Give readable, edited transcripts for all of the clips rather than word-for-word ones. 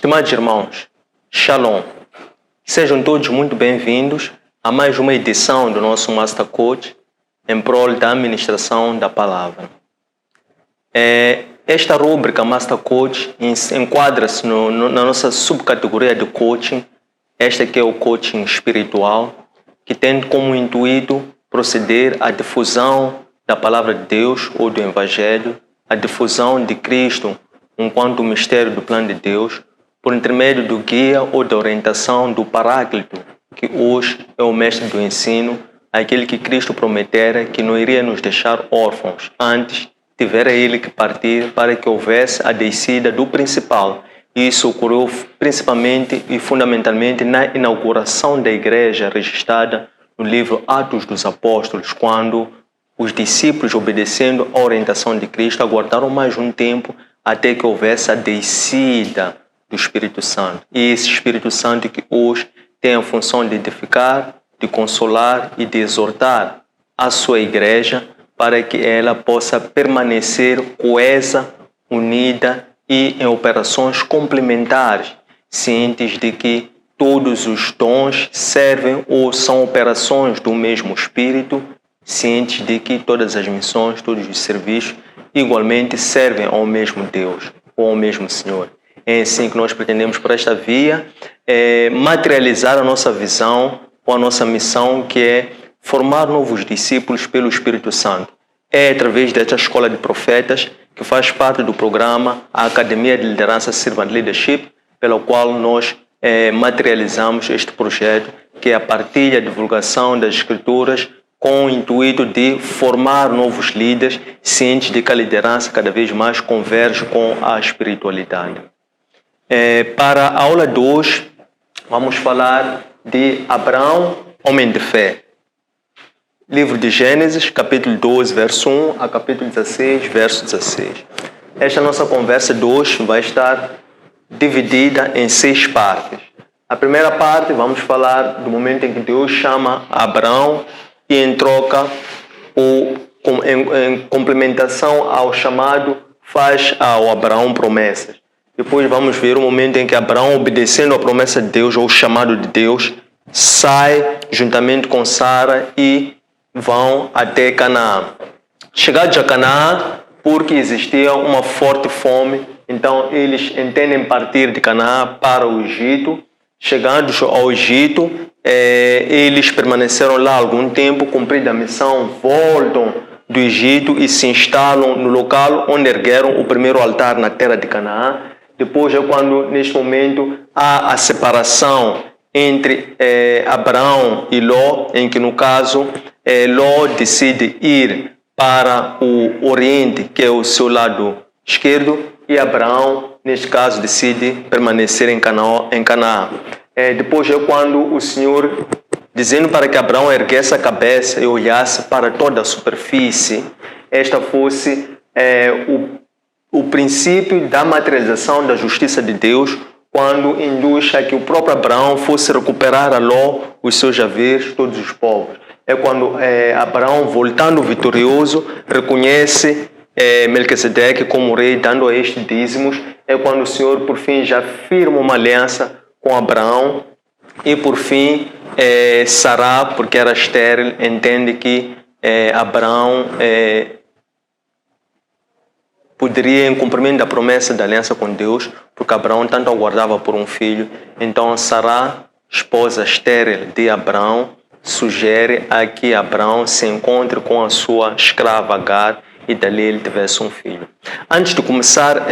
Estimados irmãos, Shalom. Sejam todos muito bem-vindos a mais uma edição do nosso Master Coach em prol da administração da palavra. Esta rúbrica Master Coach enquadra-se na nossa subcategoria de coaching, esta que é o coaching espiritual, que tem como intuito proceder à difusão da palavra de Deus ou do Evangelho, a difusão de Cristo enquanto mistério do plano de Deus, por intermédio do guia ou da orientação do Paráclito, que hoje é o mestre do ensino, aquele que Cristo prometera que não iria nos deixar órfãos, antes tivera ele que partir para que houvesse a descida do principal. Isso ocorreu principalmente e fundamentalmente na inauguração da igreja registrada no livro Atos dos Apóstolos, quando os discípulos, obedecendo à orientação de Cristo, aguardaram mais um tempo até que houvesse a descida do Espírito Santo. E esse Espírito Santo que hoje tem a função de edificar, de consolar e de exortar a sua igreja para que ela possa permanecer coesa, unida e em operações complementares, cientes de que todos os dons servem ou são operações do mesmo Espírito, cientes de que todas as missões, todos os serviços, igualmente servem ao mesmo Deus ou ao mesmo Senhor. É assim que nós pretendemos, por esta via, materializar a nossa visão ou a nossa missão, que é formar novos discípulos pelo Espírito Santo. É através desta escola de profetas, que faz parte do programa a Academia de Liderança Servant Leadership, pela qual nós materializamos este projeto, que é a partilha e divulgação das Escrituras, com o intuito de formar novos líderes, cientes de que a liderança cada vez mais converge com a espiritualidade. Para a aula de hoje, vamos falar de Abraão, homem de fé. Livro de Gênesis, capítulo 12, verso 1 a capítulo 16, verso 16. Esta nossa conversa de hoje vai estar dividida em 6 partes. A primeira parte, vamos falar do momento em que Deus chama Abraão e em troca, em complementação ao chamado, faz ao Abraão promessas. Depois vamos ver o momento em que Abraão, obedecendo à promessa de Deus, ou o chamado de Deus, sai juntamente com Sara e vão até Canaã. Chegados a Canaã, porque existia uma forte fome, então eles entendem partir de Canaã para o Egito. Chegados ao Egito, eles permaneceram lá algum tempo, cumprida a missão, voltam do Egito e se instalam no local onde ergueram o primeiro altar na terra de Canaã. Depois é quando, neste momento, há a separação entre Abraão e Ló, em que, no caso, Ló decide ir para o Oriente, que é o seu lado esquerdo, e Abraão, neste caso, decide permanecer em Canaã. Depois é quando o Senhor, dizendo para que Abraão erguesse a cabeça e olhasse para toda a superfície, esta fosse o princípio da materialização da justiça de Deus, quando induz a que o próprio Abraão fosse recuperar a Ló os seus haveres, todos os povos. É quando Abraão, voltando vitorioso, reconhece Melquisedeque como rei, dando a este dízimos. É quando o Senhor, por fim, já firma uma aliança com Abraão e, por fim, Sará, porque era estéril, entende que Abraão poderia, em cumprimento da promessa da aliança com Deus, porque Abraão tanto aguardava por um filho. Então Sará, esposa estéril de Abraão, sugere a que Abraão se encontre com a sua escrava Agar e dali ele tivesse um filho. Antes de começar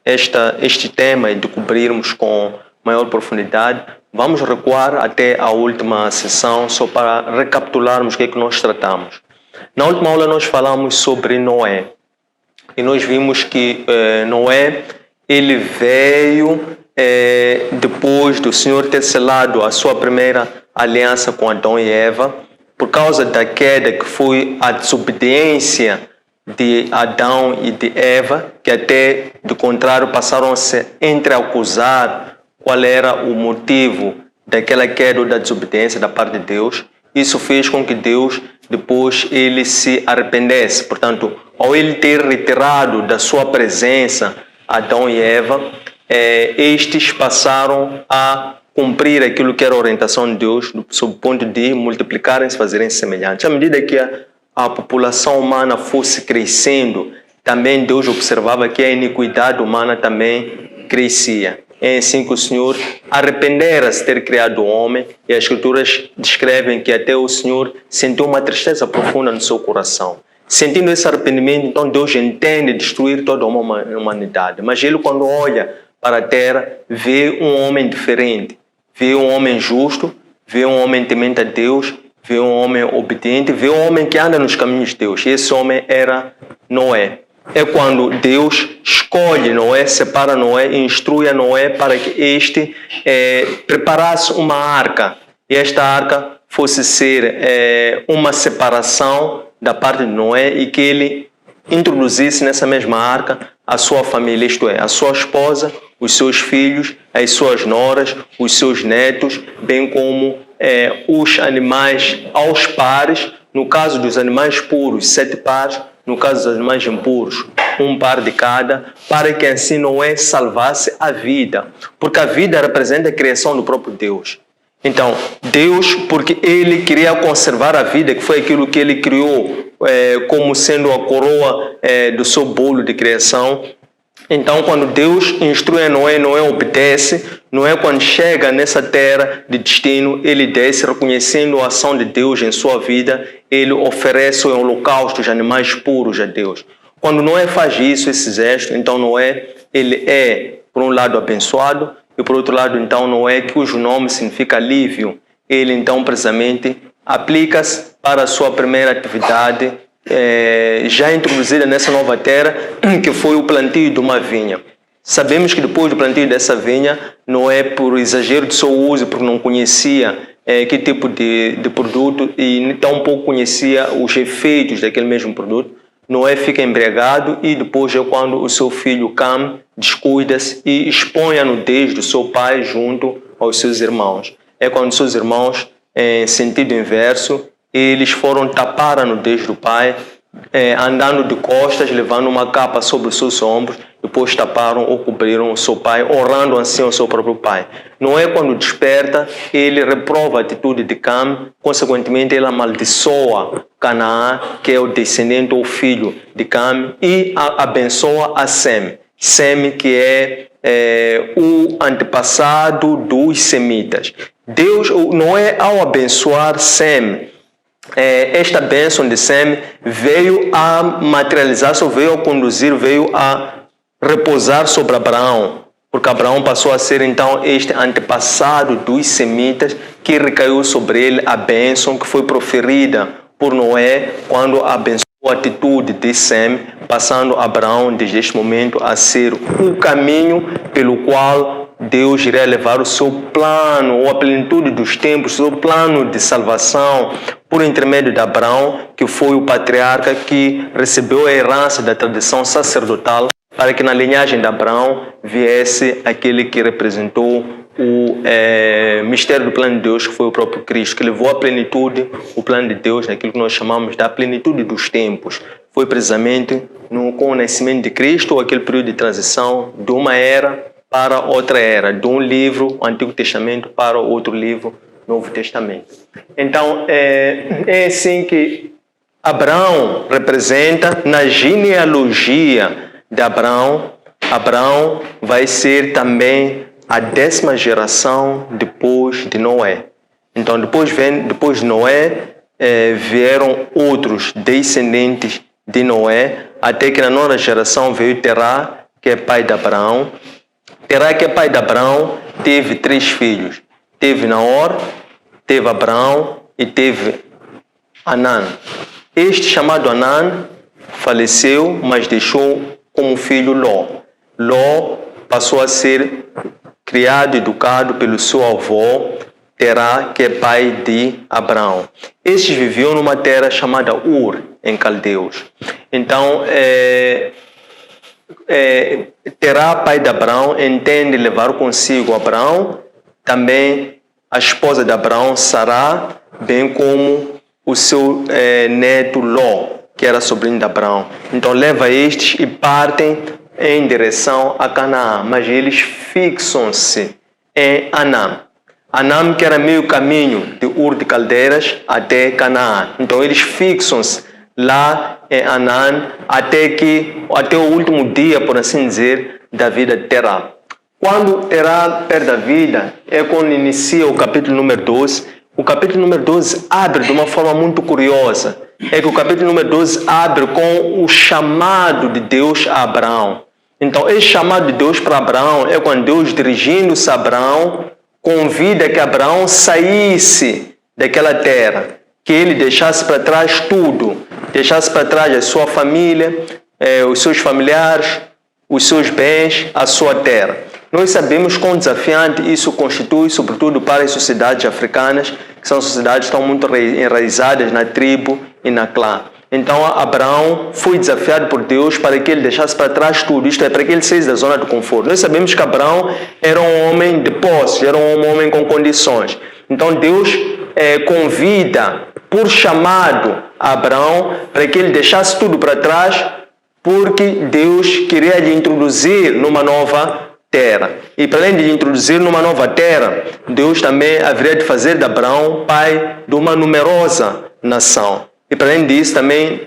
este tema e de cobrirmos com maior profundidade, vamos recuar até a última sessão só para recapitularmos o que é que nós tratamos. Na última aula nós falamos sobre Noé e nós vimos que Noé, ele veio depois do Senhor ter selado a sua primeira aliança com Adão e Eva, por causa da queda que foi a desobediência de Adão e de Eva, que até, do contrário, passaram a se entreacusar qual era o motivo daquela queda ou da desobediência da parte de Deus. Isso fez com que Deus, depois, ele se arrependesse. Portanto, ao ele ter retirado da sua presença Adão e Eva, estes passaram a cumprir aquilo que era a orientação de Deus, sob o ponto de multiplicarem-se, fazerem semelhantes. À medida que a população humana fosse crescendo, também Deus observava que a iniquidade humana também crescia. É assim que o Senhor arrependera-se de ter criado o homem, e as Escrituras descrevem que até o Senhor sentiu uma tristeza profunda no seu coração. Sentindo esse arrependimento, então Deus entende destruir toda uma humanidade. Mas Ele, quando olha para a terra, vê um homem diferente, vê um homem justo, vê um homem temente a Deus, vê um homem obediente, vê um homem que anda nos caminhos de Deus. E esse homem era Noé. É quando Deus escolhe Noé, separa Noé e instrui a Noé para que este preparasse uma arca. E esta arca fosse ser uma separação da parte de Noé e que ele introduzisse nessa mesma arca a sua família, isto é, a sua esposa, os seus filhos, as suas noras, os seus netos, bem como os animais aos pares. No caso dos animais puros, 7 pares. No caso dos animais impuros, 1 par de cada, para que assim Noé salvasse a vida. Porque a vida representa a criação do próprio Deus. Então, Deus, porque Ele queria conservar a vida, que foi aquilo que Ele criou como sendo a coroa do seu bolo de criação. Então, quando Deus instrui a Noé, Noé obedece. Noé, quando chega nessa terra de destino, ele desce reconhecendo a ação de Deus em sua vida. Ele oferece o holocausto de animais puros a Deus. Quando Noé faz isso, esse gesto, então Noé, ele é, por um lado, abençoado, e por outro lado, então, Noé, cujo nome significa alívio, ele, então, precisamente, aplica-se para a sua primeira atividade, já introduzida nessa nova terra, que foi o plantio de uma vinha. Sabemos que depois do plantio dessa vinha, Noé, por exagero de seu uso, porque não conhecia que tipo de produto e tão pouco conhecia os efeitos daquele mesmo produto, Noé fica embriagado e depois é quando o seu filho Cam descuida-se e expõe a nudez do seu pai junto aos seus irmãos. É quando seus irmãos, em sentido inverso, eles foram tapar a nudez do pai, andando de costas, levando uma capa sobre os seus ombros, depois taparam ou cobriram o seu pai, honrando assim o seu próprio pai. Noé, quando desperta, ele reprova a atitude de Cam, consequentemente ele amaldiçoa Canaã, que é o descendente ou filho de Cam, e abençoa a Sem. Sem, que é o antepassado dos semitas. Noé, ao abençoar Sem, esta bênção de Sem veio a materializar-se, veio a conduzir, veio a repousar sobre Abraão, porque Abraão passou a ser então este antepassado dos semitas, que recaiu sobre ele a bênção que foi proferida por Noé quando abençoou a atitude de Sem, passando Abraão desde este momento a ser o caminho pelo qual Deus iria levar o seu plano, ou a plenitude dos tempos, o seu plano de salvação, por intermédio de Abraão, que foi o patriarca que recebeu a herança da tradição sacerdotal, para que na linhagem de Abraão viesse aquele que representou o mistério do plano de Deus, que foi o próprio Cristo, que levou à plenitude o plano de Deus naquilo que nós chamamos da plenitude dos tempos. Foi precisamente com o nascimento de Cristo, ou aquele período de transição de uma era para outra era, de um livro, o Antigo Testamento, para outro livro, Novo Testamento. Então, é assim que Abraão representa, na genealogia de Abraão vai ser também a 10ª geração depois de Noé. Então, depois de Noé, vieram outros descendentes de Noé, até que na 9ª geração veio Terá, que é pai de Abraão. Terá, que é pai de Abraão, teve 3 filhos. Teve Naor, teve Abraão e teve Anã. Este chamado Anã faleceu, mas deixou como filho Ló. Ló passou a ser criado e educado pelo seu avô, Terá, que é pai de Abraão. Estes viviam numa terra chamada Ur, em Caldeus. Então, Terá, pai de Abraão, entende levar consigo Abraão, também a esposa de Abraão, Sará, bem como o seu neto Ló, que era sobrinho de Abraão. Então leva estes e partem em direção a Canaã, mas eles fixam-se em Anam. Anam, que era meio caminho de Ur de Caldeiras até Canaã. Então eles fixam-se lá em Anam até o último dia, por assim dizer, da vida de Terá. Quando Terá perde a vida, é quando inicia o capítulo número 12. O capítulo número 12 abre de uma forma muito curiosa. É que o capítulo número 12 abre com o chamado de Deus a Abraão. Então, esse chamado de Deus para Abraão é quando Deus, dirigindo-se a Abraão, convida que Abraão saísse daquela terra, que ele deixasse para trás tudo, deixasse para trás a sua família, os seus familiares, os seus bens, a sua terra. Nós sabemos quão desafiante isso constitui, sobretudo para as sociedades africanas, que são sociedades que estão muito enraizadas na tribo e na clã. Então, Abraão foi desafiado por Deus para que ele deixasse para trás tudo, isto é, para que ele saísse da zona de conforto. Nós sabemos que Abraão era um homem de posse, era um homem com condições. Então, Deus convida, por chamado, Abraão para que ele deixasse tudo para trás, porque Deus queria lhe introduzir numa nova terra. E para além de lhe introduzir numa nova terra, Deus também haveria de fazer de Abraão pai de uma numerosa nação. E para além disso também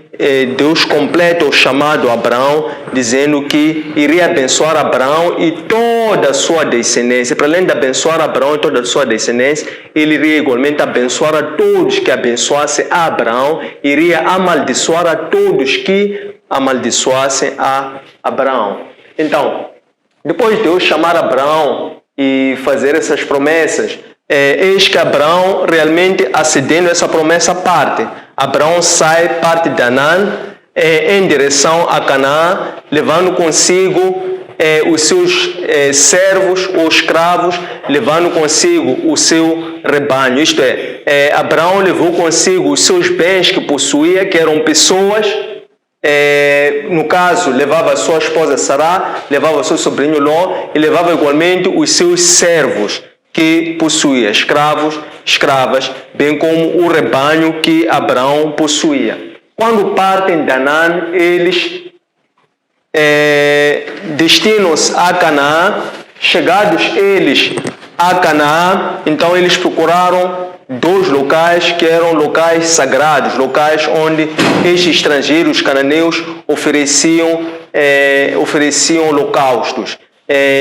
Deus completa o chamado a Abraão, dizendo que iria abençoar Abraão e toda a sua descendência. Para além de abençoar Abraão e toda a sua descendência, ele iria igualmente abençoar a todos que abençoassem a Abraão, iria amaldiçoar a todos que amaldiçoassem a Abraão. Então, depois de Deus chamar Abraão e fazer essas promessas, eis que Abraão realmente acedendo a essa promessa parte. Abraão parte de Anã em direção a Canaã, levando consigo os seus servos ou escravos, levando consigo o seu rebanho. Isto é, Abraão levou consigo os seus bens que possuía, que eram pessoas. No caso, levava a sua esposa Sará, levava o seu sobrinho Ló e levava igualmente os seus servos que possuía, escravos, escravas, bem como o rebanho que Abraão possuía. Quando partem de Anã, eles destinam-se a Canaã. Chegados eles a Canaã, então eles procuraram 2 locais que eram locais sagrados, locais onde estes estrangeiros cananeus ofereciam holocaustos.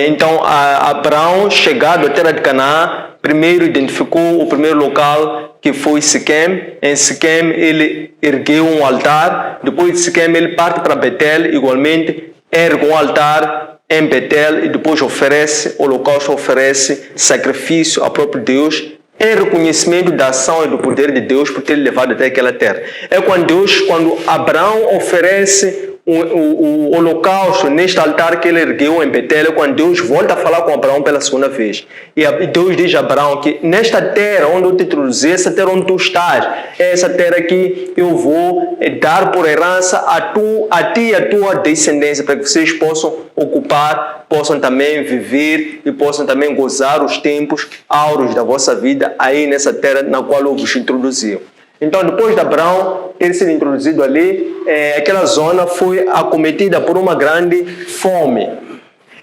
Então, Abraão, chegado à terra de Canaã, primeiro identificou o primeiro local, que foi Siquém. Em Siquém, ele ergueu um altar. Depois de Siquém, ele parte para Betel, igualmente, ergue um altar em Betel e depois oferece holocausto, oferece sacrifício ao próprio Deus, em reconhecimento da ação e do poder de Deus por ter levado até aquela terra. É quando Abraão oferece o holocausto neste altar que ele ergueu em Betel, é quando Deus volta a falar com Abraão pela segunda vez. E Deus diz a Abraão que nesta terra onde eu te introduzi, essa terra onde tu estás, é essa terra que eu vou dar por herança a ti e a tua descendência, para que vocês possam ocupar, possam também viver e possam também gozar os tempos áureos da vossa vida aí nessa terra na qual eu vos introduzi. Então, depois de Abraão ter sido introduzido ali, aquela zona foi acometida por uma grande fome.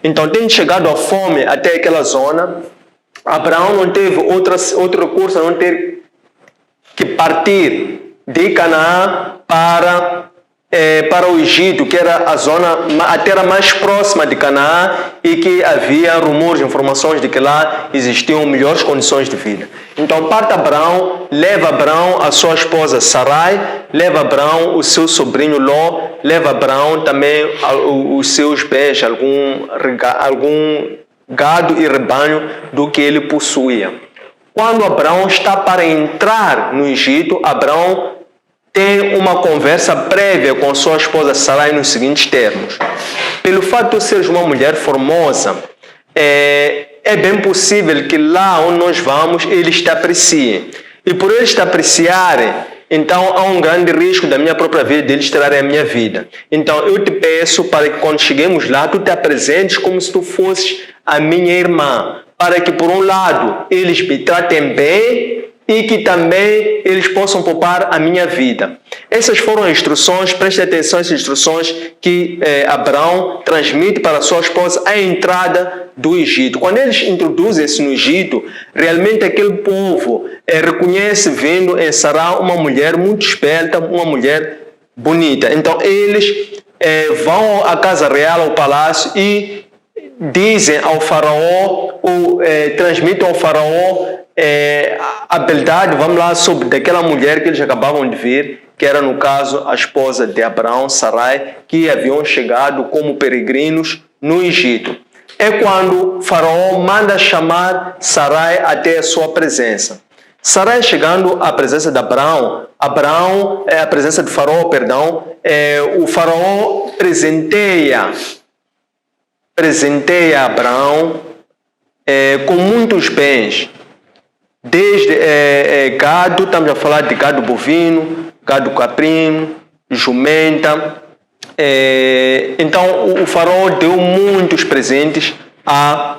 Então, tendo chegado a fome até aquela zona, Abraão não teve outro recurso a não ter que partir de Canaã para o Egito, que era a terra mais próxima de Canaã e que havia rumores, informações de que lá existiam melhores condições de vida. Então parte Abraão, leva Abraão a sua esposa Sarai, leva Abraão o seu sobrinho Ló, leva Abraão também os seus bens, algum gado e rebanho do que ele possuía. Quando Abraão está para entrar no Egito, Abraão tem uma conversa prévia com sua esposa Sarai nos seguintes termos. Pelo fato de seres uma mulher formosa, é bem possível que lá onde nós vamos, eles te apreciem. E por eles te apreciarem, então há um grande risco da minha própria vida, deles tirarem a minha vida. Então eu te peço para que quando cheguemos lá, tu te apresentes como se tu fosses a minha irmã, para que por um lado eles me tratem bem e que também eles possam poupar a minha vida. Essas foram as instruções, preste atenção às instruções que Abraão transmite para sua esposa à entrada do Egito. Quando eles introduzem-se no Egito, realmente aquele povo reconhece vendo em Sarai uma mulher muito esperta, uma mulher bonita. Então eles vão à casa real, ao palácio e dizem ao faraó, transmitem ao faraó a beldade, vamos lá, sobre daquela mulher que eles acabavam de ver, que era no caso a esposa de Abraão, Sarai, que haviam chegado como peregrinos no Egito. É quando o faraó manda chamar Sarai até a sua presença. Sarai chegando à presença de Abraão, a presença do faraó, perdão, o faraó presenteia Abraão com muitos bens, desde gado, estamos a falar de gado bovino, gado caprino, jumenta. Então o faraó deu muitos presentes a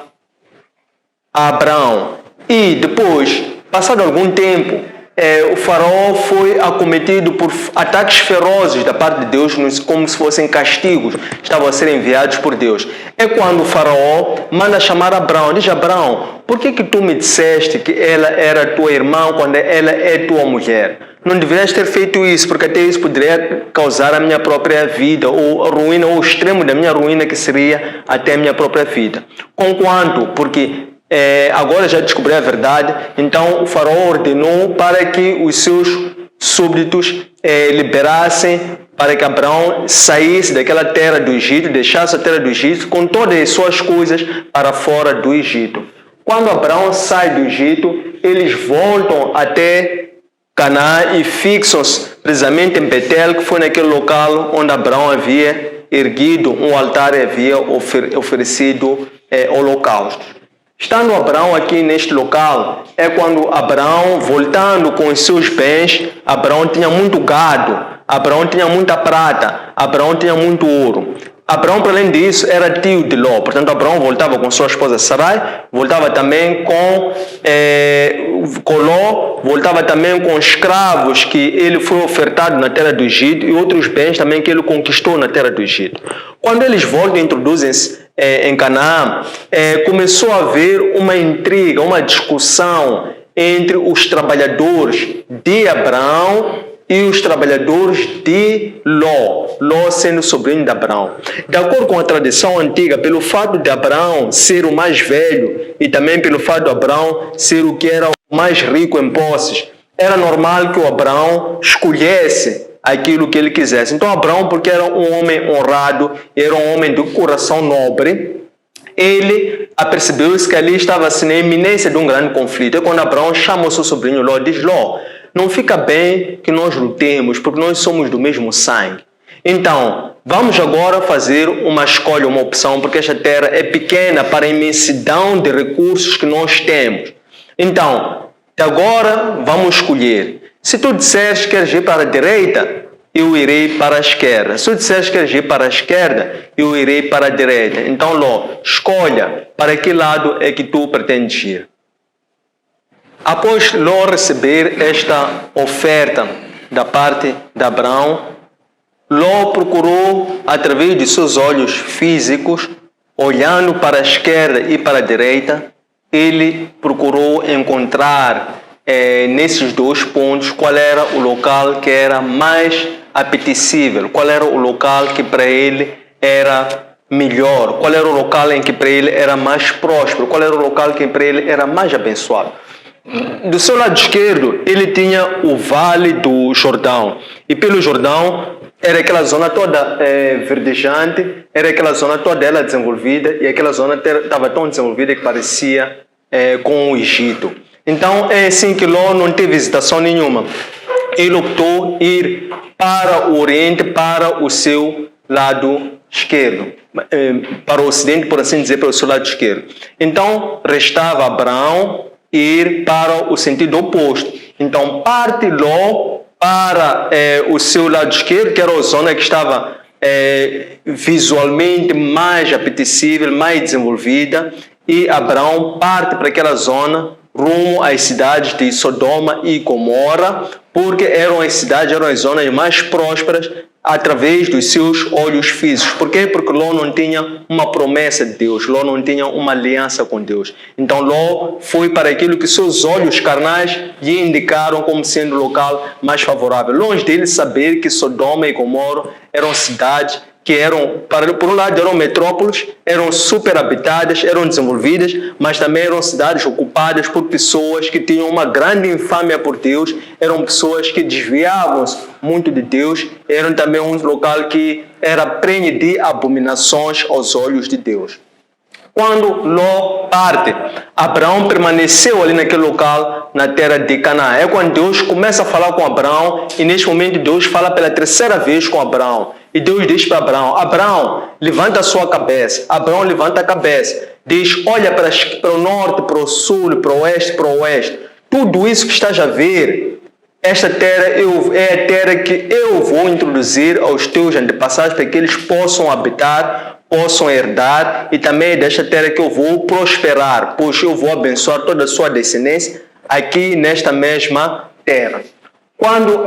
Abraão. E depois, passado algum tempo, o faraó foi acometido por ataques ferozes da parte de Deus, como se fossem castigos, estavam a ser enviados por Deus. É quando o faraó manda chamar Abraão, diz: Abraão, por que tu me disseste que ela era tua irmã quando ela é tua mulher? Não deverias ter feito isso, porque até isso poderia causar a minha própria vida, ou a ruína, ou o extremo da minha ruína, que seria até a minha própria vida. Conquanto, porque agora já descobri a verdade, então o faraó ordenou para que os seus súbditos liberassem, para que Abraão saísse daquela terra do Egito, deixasse a terra do Egito com todas as suas coisas para fora do Egito. Quando Abraão sai do Egito, eles voltam até Canaã e fixam-se precisamente em Betel, que foi naquele local onde Abraão havia erguido um altar e havia oferecido holocaustos. Estando Abraão aqui neste local, é quando Abraão, voltando com os seus bens, Abraão tinha muito gado, Abraão tinha muita prata, Abraão tinha muito ouro. Abraão, para além disso, era tio de Ló. Portanto, Abraão voltava com sua esposa Sarai, voltava também com Ló, voltava também com escravos que ele foi ofertado na terra do Egito e outros bens também que ele conquistou na terra do Egito. Quando eles voltam e introduzem-se em Canaã, começou a haver uma intriga, uma discussão entre os trabalhadores de Abraão e os trabalhadores de Ló sendo sobrinho de Abraão. De acordo com a tradição antiga, pelo fato de Abraão ser o mais velho e também pelo fato de Abraão ser o que era o mais rico em posses, era normal que o Abraão escolhesse aquilo que ele quisesse. Então Abraão, porque era um homem honrado, era um homem de coração nobre, ele apercebeu-se que ali estava-se na iminência de um grande conflito. E quando Abraão chama o seu sobrinho Ló, diz: Ló, não fica bem que nós lutemos, porque nós somos do mesmo sangue. Então, vamos agora fazer uma escolha, uma opção, porque esta terra é pequena para a imensidão de recursos que nós temos. Então, de agora vamos escolher. Se tu disseres que queres ir para a direita, eu irei para a esquerda. Se tu disseres que queres ir para a esquerda, eu irei para a direita. Então, Ló, escolha para que lado é que tu pretendes ir. Após Ló receber esta oferta da parte de Abraão, Ló procurou, através de seus olhos físicos, olhando para a esquerda e para a direita, ele procurou encontrar nesses dois pontos qual era o local que era mais apetecível, qual era o local que para ele era melhor, qual era o local em que para ele era mais próspero, qual era o local que para ele era mais abençoado. Do seu lado esquerdo, ele tinha o Vale do Jordão. E pelo Jordão, era aquela zona toda verdejante, era aquela zona toda ela desenvolvida, e aquela zona estava tão desenvolvida que parecia com o Egito. Então, é assim que Ló não teve visitação nenhuma. Ele optou ir para o Oriente, para o seu lado esquerdo, para o Ocidente, por assim dizer, para o seu lado esquerdo. Então, restava Abraão ir para o sentido oposto. Então, parte Ló para o seu lado esquerdo, que era a zona que estava visualmente mais apetecível, mais desenvolvida, e Abraão parte para aquela zona rumo às cidades de Sodoma e Gomorra, porque eram as zonas mais prósperas através dos seus olhos físicos. Por quê? Porque Ló não tinha uma promessa de Deus, Ló não tinha uma aliança com Deus. Então Ló foi para aquilo que seus olhos carnais lhe indicaram como sendo o local mais favorável. Longe dele saber que Sodoma e Gomorra eram cidades que eram, por um lado, eram metrópoles, eram superhabitadas, eram desenvolvidas, mas também eram cidades ocupadas por pessoas que tinham uma grande infâmia por Deus, eram pessoas que desviavam-se muito de Deus, eram também um local que era prenhe de abominações aos olhos de Deus. Quando Ló parte, Abraão permaneceu ali naquele local, na terra de Canaã. É quando Deus começa a falar com Abraão, e neste momento Deus fala pela terceira vez com Abraão. E Deus diz para Abraão: Abraão, levanta a sua cabeça. Abraão levanta a cabeça. Diz: olha para o norte, para o sul, para o oeste. Tudo isso que estás a ver, esta terra é a terra que eu vou introduzir aos teus antepassados para que eles possam habitar, possam herdar, e também é desta terra que eu vou prosperar, pois eu vou abençoar toda a sua descendência aqui nesta mesma terra. Quando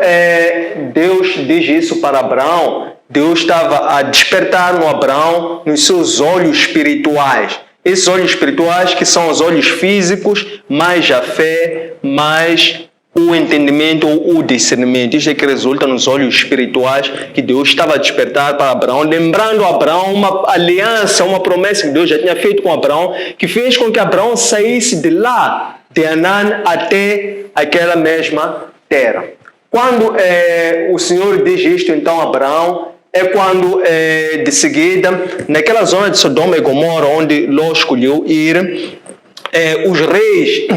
Deus diz isso para Abraão, Deus estava a despertar no Abraão nos seus olhos espirituais. Esses olhos espirituais que são os olhos físicos, mais a fé, mais o entendimento ou o discernimento. Isso é que resulta nos olhos espirituais que Deus estava a despertar para Abraão, lembrando a Abraão uma aliança, uma promessa que Deus já tinha feito com Abraão, que fez com que Abraão saísse de lá, de Anã, até aquela mesma terra. Quando o Senhor diz isto então a Abraão, é quando de seguida, naquela zona de Sodoma e Gomorra, onde Ló escolheu ir, os reis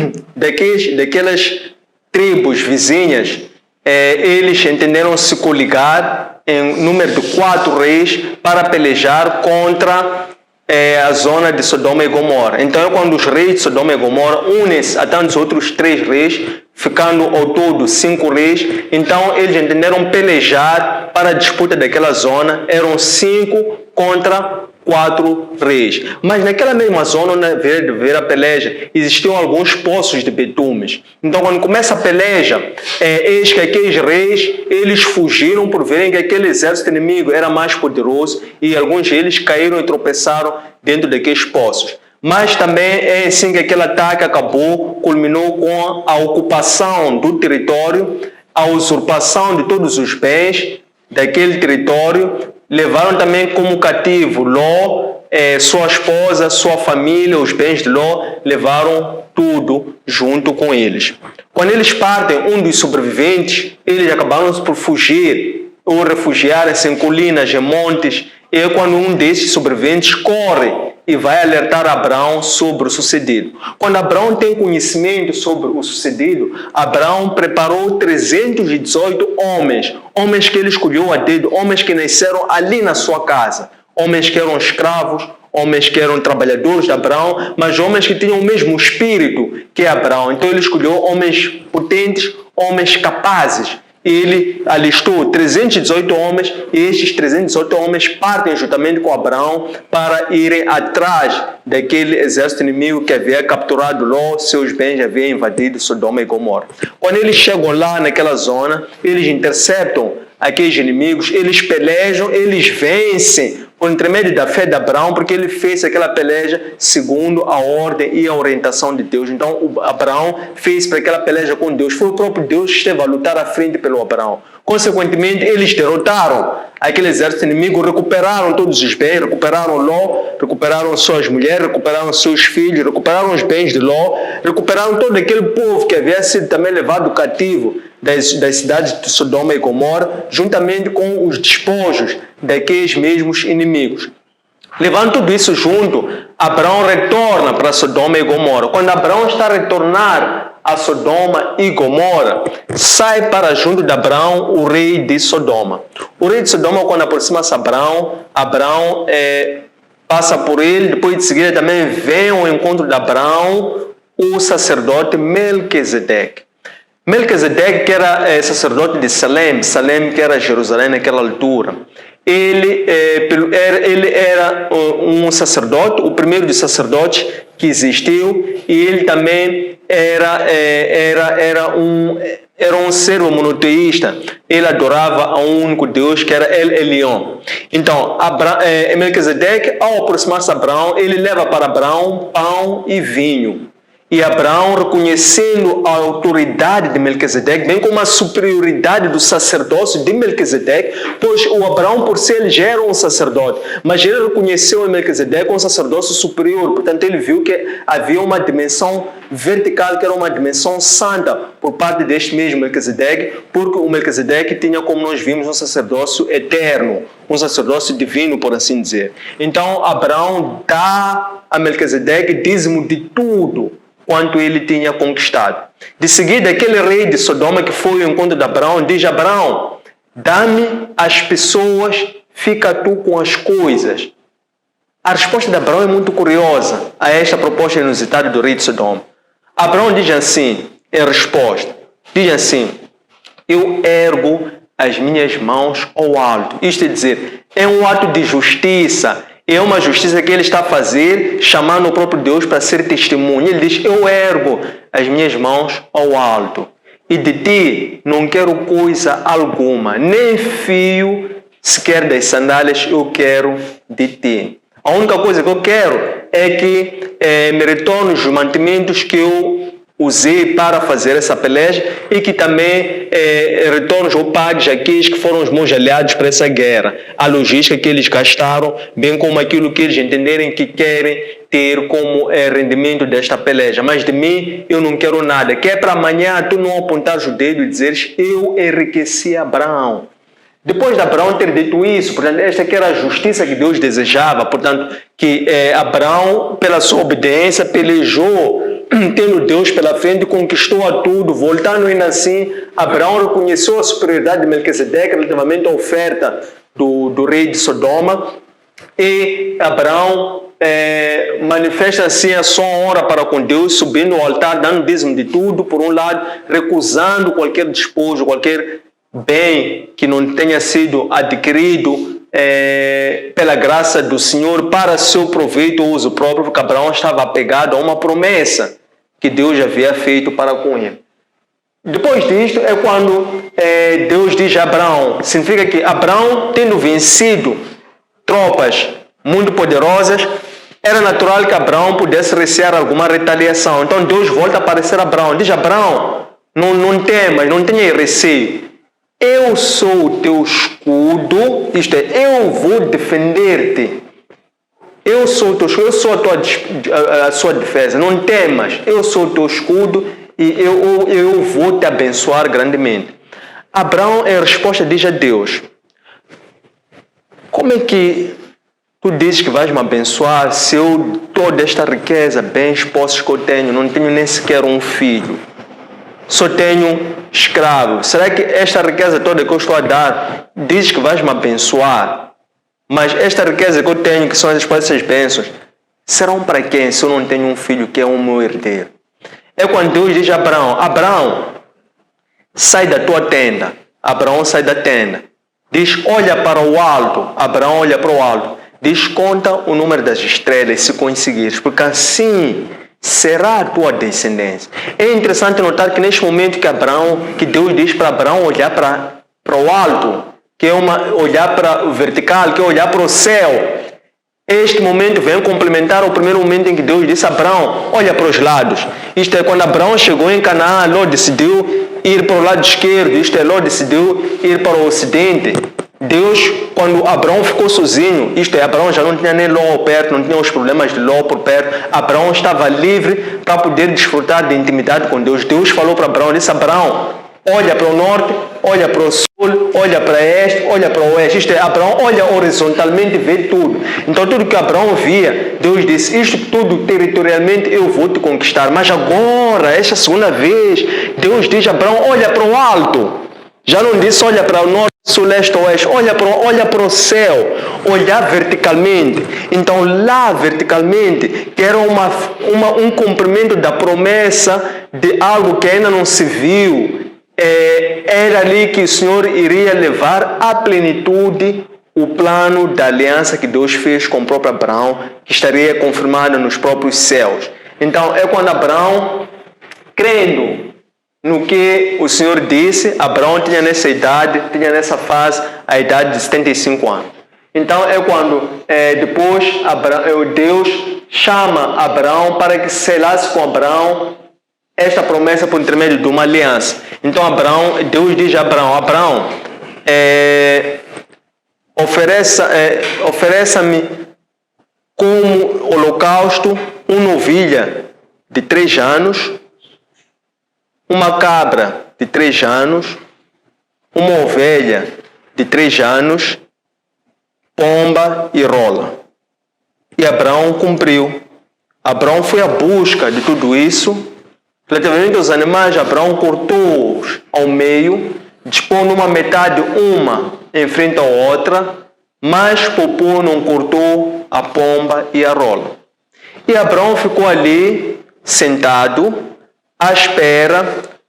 daquelas tribos vizinhas, eles entenderam se coligar em número de 4 reis para pelejar contra a zona de Sodoma e Gomorra. Então é quando os reis de Sodoma e Gomorra unem-se a tantos outros 3 reis, ficando ao todo 5 reis. Então eles entenderam pelejar para a disputa daquela zona. Eram 5 contra 4 reis. Mas naquela mesma zona, onde ver a peleja, existiam alguns poços de betumes. Então quando começa a peleja, eis que aqueles reis, eles fugiram por verem que aquele exército inimigo era mais poderoso, e alguns deles caíram e tropeçaram dentro daqueles poços. Mas também é assim que aquele ataque acabou, culminou com a ocupação do território, a usurpação de todos os bens daquele território. Levaram também como cativo Ló, sua esposa, sua família, os bens de Ló, levaram tudo junto com eles. Quando eles partem, um dos sobreviventes, eles acabaram por fugir ou refugiarem-se em colinas, em montes. E é quando um desses sobreviventes corre e vai alertar Abraão sobre o sucedido. Quando Abraão tem conhecimento sobre o sucedido, Abraão preparou 318 homens que ele escolheu a dedo, homens que nasceram ali na sua casa, homens que eram escravos, homens que eram trabalhadores de Abraão, mas homens que tinham o mesmo espírito que Abraão. Então ele escolheu homens potentes, homens capazes. Ele alistou 318 homens, e estes 318 homens partem juntamente com Abraão para irem atrás daquele exército inimigo que havia capturado Ló, seus bens, havia invadido Sodoma e Gomorra. Quando eles chegam lá naquela zona, eles interceptam aqueles inimigos, eles pelejam, eles vencem por intermédio da fé de Abraão, porque ele fez aquela peleja segundo a ordem e a orientação de Deus. Então, Abraão fez para aquela peleja com Deus. Foi o próprio Deus que esteve a lutar à frente pelo Abraão. Consequentemente, eles derrotaram aquele exército inimigo, recuperaram todos os bens, recuperaram Ló, recuperaram suas mulheres, recuperaram seus filhos, recuperaram os bens de Ló, recuperaram todo aquele povo que havia sido também levado cativo das cidades de Sodoma e Gomorra, juntamente com os despojos daqueles mesmos inimigos. Levando tudo isso junto, Abraão retorna para Sodoma e Gomorra. Quando Abraão está a retornar a Sodoma e Gomorra, sai para junto de Abraão o rei de Sodoma. O rei de Sodoma, quando aproxima-se a Abraão passa por ele, depois de seguida também vem ao encontro de Abraão o sacerdote Melquisedeque. Melquisedeque, que era sacerdote de Salem, que era Jerusalém naquela altura, ele era um sacerdote, o primeiro dos sacerdotes que existiu, e ele também era um servo monoteísta. Ele adorava a um único Deus, que era El Elyon. Então, Melquisedeque, ao aproximar-se a Abraão, ele leva para Abraão pão e vinho. E Abraão, reconhecendo a autoridade de Melquisedeque, bem como a superioridade do sacerdócio de Melquisedeque, pois o Abraão, por si, ele já era um sacerdote, mas ele reconheceu em Melquisedeque um sacerdócio superior. Portanto, ele viu que havia uma dimensão vertical, que era uma dimensão santa, por parte deste mesmo Melquisedeque, porque o Melquisedeque tinha, como nós vimos, um sacerdócio eterno, um sacerdócio divino, por assim dizer. Então, Abraão dá a Melquisedeque dízimo de tudo quanto ele tinha conquistado. De seguida, aquele rei de Sodoma que foi ao encontro de Abraão, diz: Abraão, dá-me as pessoas, fica tu com as coisas. A resposta de Abraão é muito curiosa a esta proposta inusitada do rei de Sodoma. Abraão diz assim, em resposta, diz assim: eu ergo as minhas mãos ao alto. Isto é dizer, é um ato de justiça. É uma justiça que ele está a fazer, chamando o próprio Deus para ser testemunha. Ele diz: eu ergo as minhas mãos ao alto, e de ti não quero coisa alguma, nem fio sequer das sandálias eu quero de ti. A única coisa que eu quero é que me retorne os mantimentos que eu usei para fazer essa peleja e que também retornos ou pagues aqueles que foram os meus aliados para essa guerra. A logística que eles gastaram, bem como aquilo que eles entenderem que querem ter como rendimento desta peleja. Mas de mim eu não quero nada. Que é para amanhã tu não apontares o dedo e dizeres: eu enriqueci Abraão. Depois de Abraão ter dito isso, portanto, esta que era a justiça que Deus desejava, portanto, que Abraão, pela sua obediência, pelejou, tendo Deus pela frente, conquistou a tudo. Voltando ainda assim, Abraão reconheceu a superioridade de Melquisedeque relativamente à oferta do rei de Sodoma, e Abraão manifesta assim a sua honra para com Deus, subindo ao altar, dando dízimo de tudo, por um lado, recusando qualquer despojo, qualquer bem que não tenha sido adquirido pela graça do Senhor para seu proveito ou uso próprio, porque Abraão estava apegado a uma promessa que Deus havia feito para com ele. Depois disto é quando Deus diz a Abraão, significa que Abraão, tendo vencido tropas muito poderosas, era natural que Abraão pudesse recear alguma retaliação. Então Deus volta a aparecer a Abraão, diz: Abraão, não temas, não tenha receio. Eu sou o teu escudo, isto é, eu vou defender-te. Eu sou o teu escudo, eu sou a sua defesa. Não temas, eu sou o teu escudo e eu vou te abençoar grandemente. Abraão, em resposta, diz a Deus: como é que tu dizes que vais me abençoar se eu, toda esta riqueza, bens, posses que eu tenho, não tenho nem sequer um filho? Só tenho escravos. Será que esta riqueza toda que eu estou a dar, dizes que vais me abençoar? Mas esta riqueza que eu tenho, que são essas bênçãos, serão para quem se eu não tenho um filho que é o meu herdeiro? É quando Deus diz a Abraão: Abraão, sai da tua tenda. Abraão sai da tenda. Diz: olha para o alto. Abraão olha para o alto. Diz: conta o número das estrelas, se conseguires, porque assim será a tua descendência. É interessante notar que neste momento que Deus diz para Abraão olhar para o alto, que é olhar para o vertical, que é olhar para o céu. Este momento vem complementar o primeiro momento em que Deus disse a Abraão: olha para os lados. Isto é, quando Abraão chegou em Canaã, Ló decidiu ir para o lado esquerdo, isto é, Ló decidiu ir para o ocidente. Deus, quando Abraão ficou sozinho, isto é, Abraão já não tinha nem Ló perto, não tinha os problemas de Ló por perto, Abraão estava livre para poder desfrutar de intimidade com Deus. Deus falou para Abraão, disse: Abraão, olha para o norte, olha para o sul, olha para este, olha para o oeste. Isto é, Abraão olha horizontalmente e vê tudo. Então tudo que Abraão via, Deus disse: isto tudo territorialmente eu vou te conquistar. Mas agora, esta segunda vez, Deus diz a Abraão: olha para o alto. Já não disse olha para o norte, sul, leste, oeste. Olha para o céu. Olhar verticalmente. Então lá verticalmente, que era um cumprimento da promessa de algo que ainda não se viu. Era ali que o Senhor iria levar à plenitude o plano da aliança que Deus fez com o próprio Abraão, que estaria confirmado nos próprios céus. Então é quando Abraão crendo no que o Senhor disse. Abraão tinha nessa idade, tinha nessa fase a idade de 75 anos. Então é quando depois Deus chama Abraão para que selasse com Abraão esta promessa por intermédio de uma aliança. Então Deus diz a Abraão, ofereça-me como holocausto uma ovelha de 3 anos, uma cabra de 3 anos, uma ovelha de 3 anos, pomba e rola. E Abraão cumpriu. Abraão foi à busca de tudo isso. Relativamente aos animais, Abraão cortou-os ao meio, dispondo uma metade uma em frente à outra, mas Popô não cortou a pomba e a rola. E Abraão ficou ali, sentado, à espera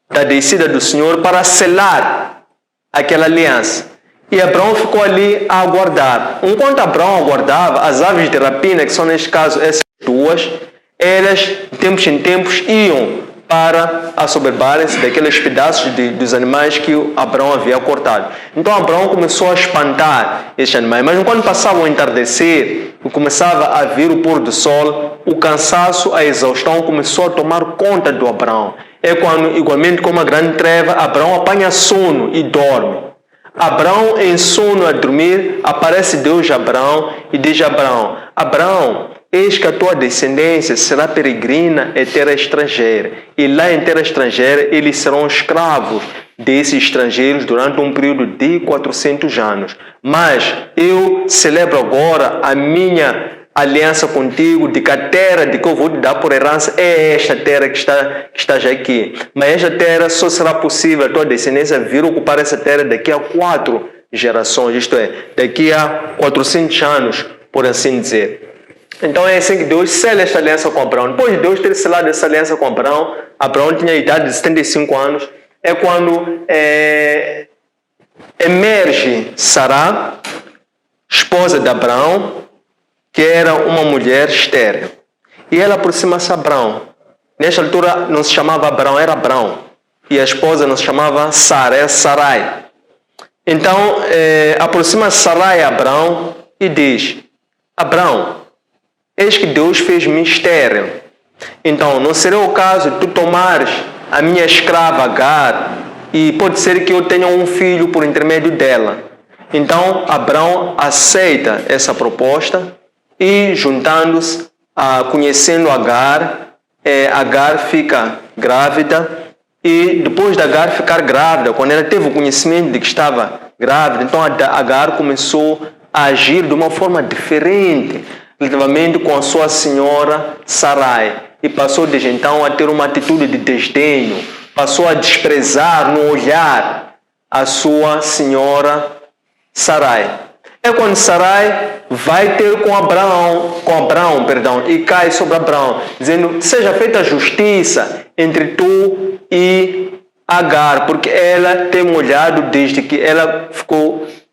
da descida do Senhor para selar aquela aliança. E Abraão ficou ali a aguardar. Enquanto Abraão aguardava, as aves de rapina, que são neste caso essas duas, elas de tempos em tempos iam para assoberbarem-se daqueles pedaços dos animais que Abraão havia cortado. Então Abraão começou a espantar esses animais. Mas quando passava o entardecer e começava a vir o pôr do sol, o cansaço, a exaustão começou a tomar conta do Abraão. É quando, igualmente como uma grande treva, Abraão apanha sono e dorme. Abraão, em sono a dormir, aparece Deus a Abraão e diz a Abraão: Abraão, eis que a tua descendência será peregrina em terra estrangeira, e lá em terra estrangeira eles serão escravos desses estrangeiros durante um período de 400 anos. Mas eu celebro agora a minha aliança contigo, de que a terra de que eu vou te dar por herança é esta terra que está já aqui. Mas esta terra só será possível a tua descendência vir ocupar essa terra daqui a 4 gerações, isto é, daqui a 400 anos, por assim dizer. Então é assim que Deus sela esta aliança com Abraão. Depois de Deus ter selado essa aliança com Abraão, Abraão tinha a idade de 75 anos, é quando emerge Sará, esposa de Abraão, que era uma mulher estéril. E ela aproxima-se a Abraão. Nesta altura não se chamava Abraão, era Abraão. E a esposa não se chamava Sara, era Sarai. Então, aproxima-se Sarai a Abraão e diz: Abraão, eis que Deus fez-me estéril. Então, não seria o caso de tu tomares a minha escrava Agar e pode ser que eu tenha um filho por intermédio dela. Então, Abraão aceita essa proposta e, juntando-se, conhecendo Agar, Agar fica grávida. E depois de Agar ficar grávida, quando ela teve o conhecimento de que estava grávida, então Agar começou a agir de uma forma diferente relativamente com a sua senhora Sarai. E passou desde então a ter uma atitude de desdenho, passou a desprezar no olhar a sua senhora Sarai. É quando Sarai vai ter com Abraão, e cai sobre Abraão, dizendo: seja feita justiça entre tu e Agar, porque ela tem olhado desde que ela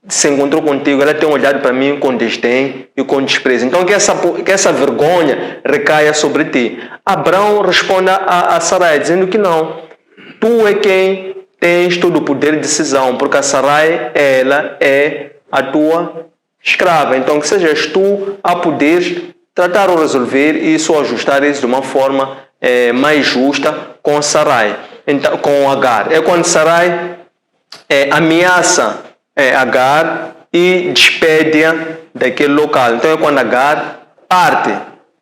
se encontrou contigo, ela tem olhado para mim com desdém e com desprezo. Então que essa vergonha recaia sobre ti. Abraão responde a Sarai dizendo que não. Tu é quem tens todo o poder de decisão, porque a Sarai, ela é a tua escrava. Então que sejas tu a poderes tratar ou resolver isso ou ajustar isso de uma forma mais justa com Sarai, então, com Agar. É quando Sarai ameaça Agar e despede-a daquele local. Então é quando Agar parte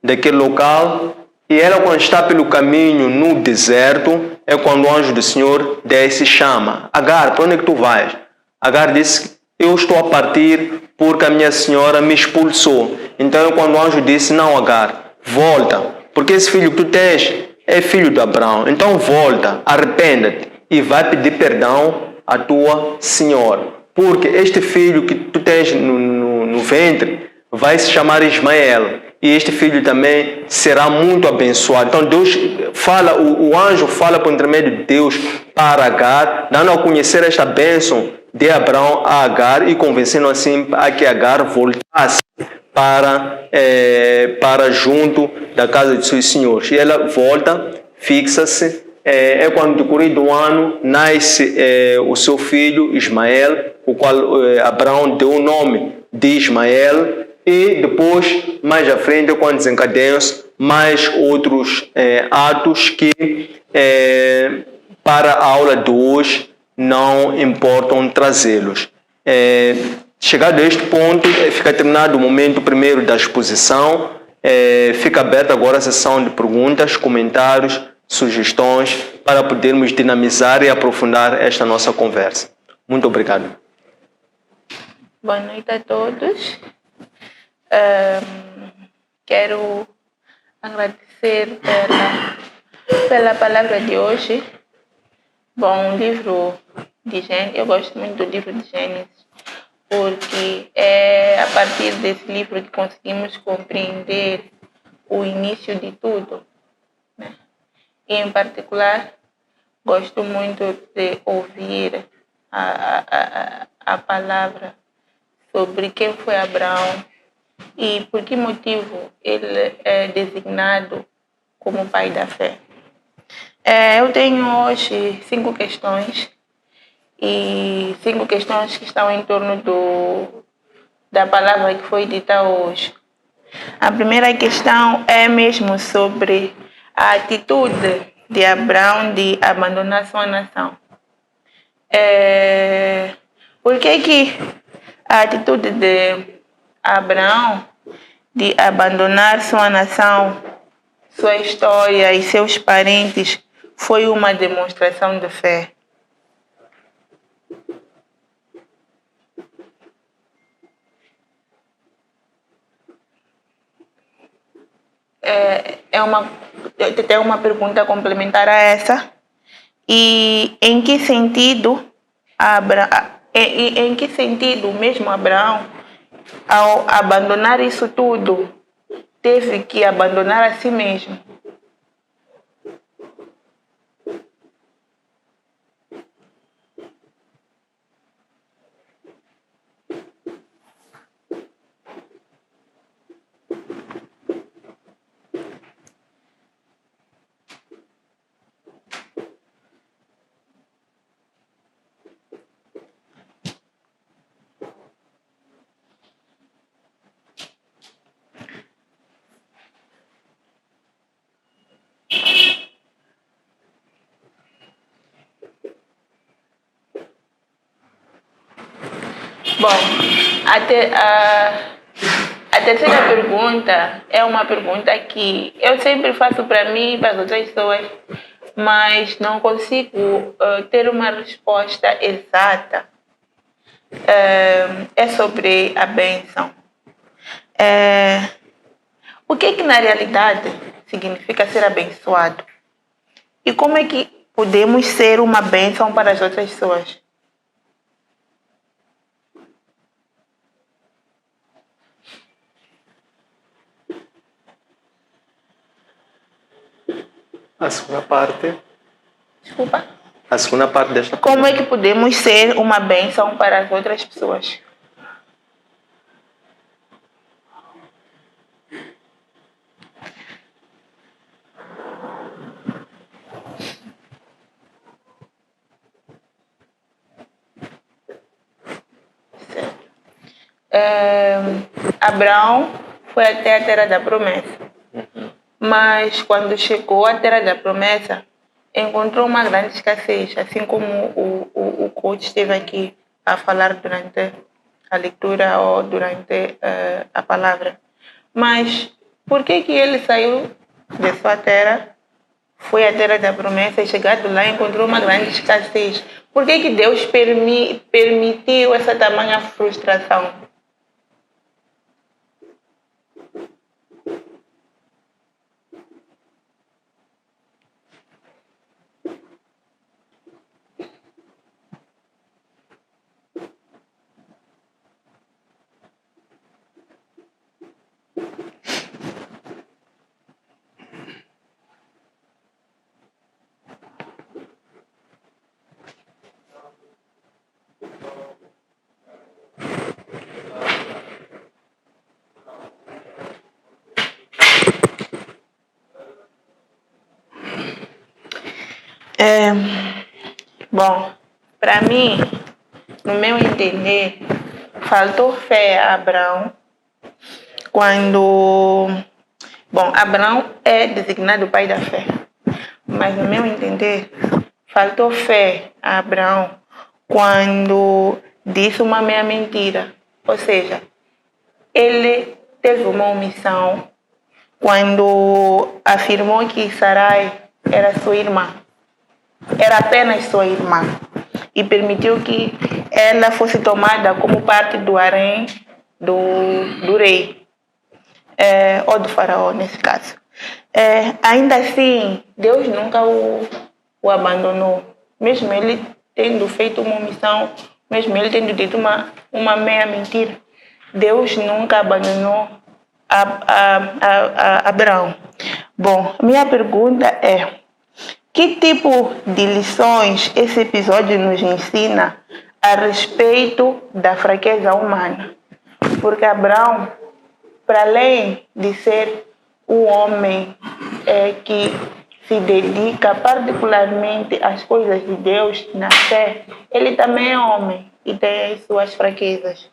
daquele local e ela, quando está pelo caminho no deserto, é quando o anjo do Senhor desce e chama: Agar, para onde é que tu vais? Agar disse: eu estou a partir porque a minha senhora me expulsou. Então é quando o anjo disse: não, Agar, volta, porque esse filho que tu tens é filho de Abraão. Então volta, arrependa-te e vai pedir perdão à tua senhora. Porque este filho que tu tens no ventre vai se chamar Ismael. E este filho também será muito abençoado. Então Deus fala, o anjo fala por intermédio de Deus para Agar, dando a conhecer esta bênção de Abraão a Agar e convencendo assim a que Agar voltasse para junto da casa de seus senhores. E ela volta, fixa-se é quando decorrido um ano nasce o seu filho Ismael, o qual Abraão deu o nome de Ismael, e depois, mais à frente, é quando desencadeiam-se mais outros atos que, para a aula de hoje, não importam trazê-los. Chegado a este ponto, fica terminado o momento primeiro da exposição. Fica aberta agora a sessão de perguntas, comentários, sugestões, para podermos dinamizar e aprofundar esta nossa conversa. Muito obrigado. Boa noite a todos. Quero agradecer pela palavra de hoje. Bom, o livro de Gênesis, eu gosto muito do livro de Gênesis, porque é a partir desse livro que conseguimos compreender o início de tudo, né? E, em particular, gosto muito de ouvir a palavra sobre quem foi Abraão e por que motivo ele é designado como pai da fé. Eu tenho hoje 5 questões, e 5 questões que estão em torno da palavra que foi dita hoje. A primeira questão é mesmo sobre a atitude de Abraão de abandonar sua nação. Por que a atitude de Abraão de abandonar sua nação, sua história e seus parentes foi uma demonstração de fé? Tem uma pergunta complementar a essa. E em que sentido em que sentido mesmo Abraão, ao abandonar isso tudo, teve que abandonar a si mesmo? Bom, a terceira pergunta é uma pergunta que eu sempre faço para mim e para as outras pessoas, mas não consigo ter uma resposta exata. É sobre a bênção. O que na realidade significa ser abençoado? E como é que podemos ser uma bênção para as outras pessoas? A segunda parte. Desculpa? A segunda parte desta. Como é que podemos ser uma bênção para as outras pessoas? Abraão foi até a terra da promessa. Mas quando chegou à terra da promessa, encontrou uma grande escassez, assim como o coach esteve aqui a falar durante a leitura ou durante a palavra. Mas por que ele saiu de sua terra, foi à terra da promessa e chegado lá encontrou uma grande escassez? Por que Deus permitiu essa tamanha frustração? Bom, para mim, no meu entender, faltou fé a Abraão quando... Bom, Abraão é designado pai da fé, mas no meu entender, faltou fé a Abraão quando disse uma meia mentira. Ou seja, ele teve uma omissão quando afirmou que Sarai era sua irmã. Era apenas sua irmã. E permitiu que ela fosse tomada como parte do harém do rei. Ou do faraó, nesse caso. Ainda assim, Deus nunca o abandonou. Mesmo ele tendo feito uma omissão, mesmo ele tendo dito uma meia mentira, Deus nunca abandonou Abraão. Bom, minha pergunta é: que tipo de lições esse episódio nos ensina a respeito da fraqueza humana? Porque Abraão, para além de ser um homem que se dedica particularmente às coisas de Deus na fé, ele também é homem e tem as suas fraquezas.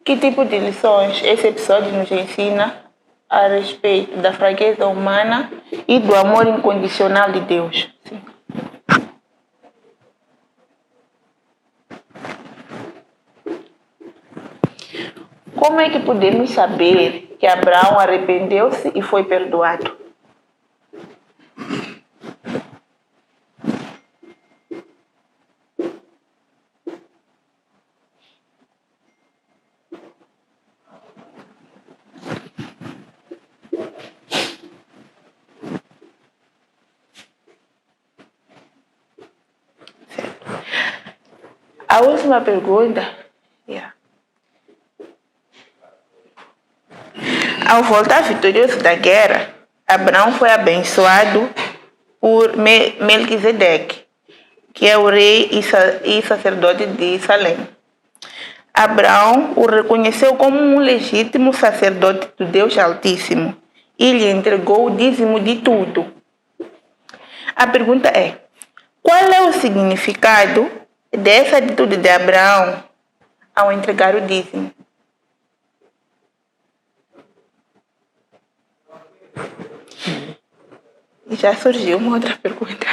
Que tipo de lições esse episódio nos ensina a respeito da fraqueza humana e do amor incondicional de Deus? Sim. Como é que podemos saber que Abraão arrependeu-se e foi perdoado? A última pergunta. Ao voltar vitorioso da guerra, Abraão foi abençoado por Melquisedeque, que é o rei e sacerdote de Salém. Abraão o reconheceu como um legítimo sacerdote do Deus Altíssimo e lhe entregou o dízimo de tudo. A pergunta é: qual é o significado dessa atitude de Abraão ao entregar o dízimo? E já surgiu uma outra pergunta.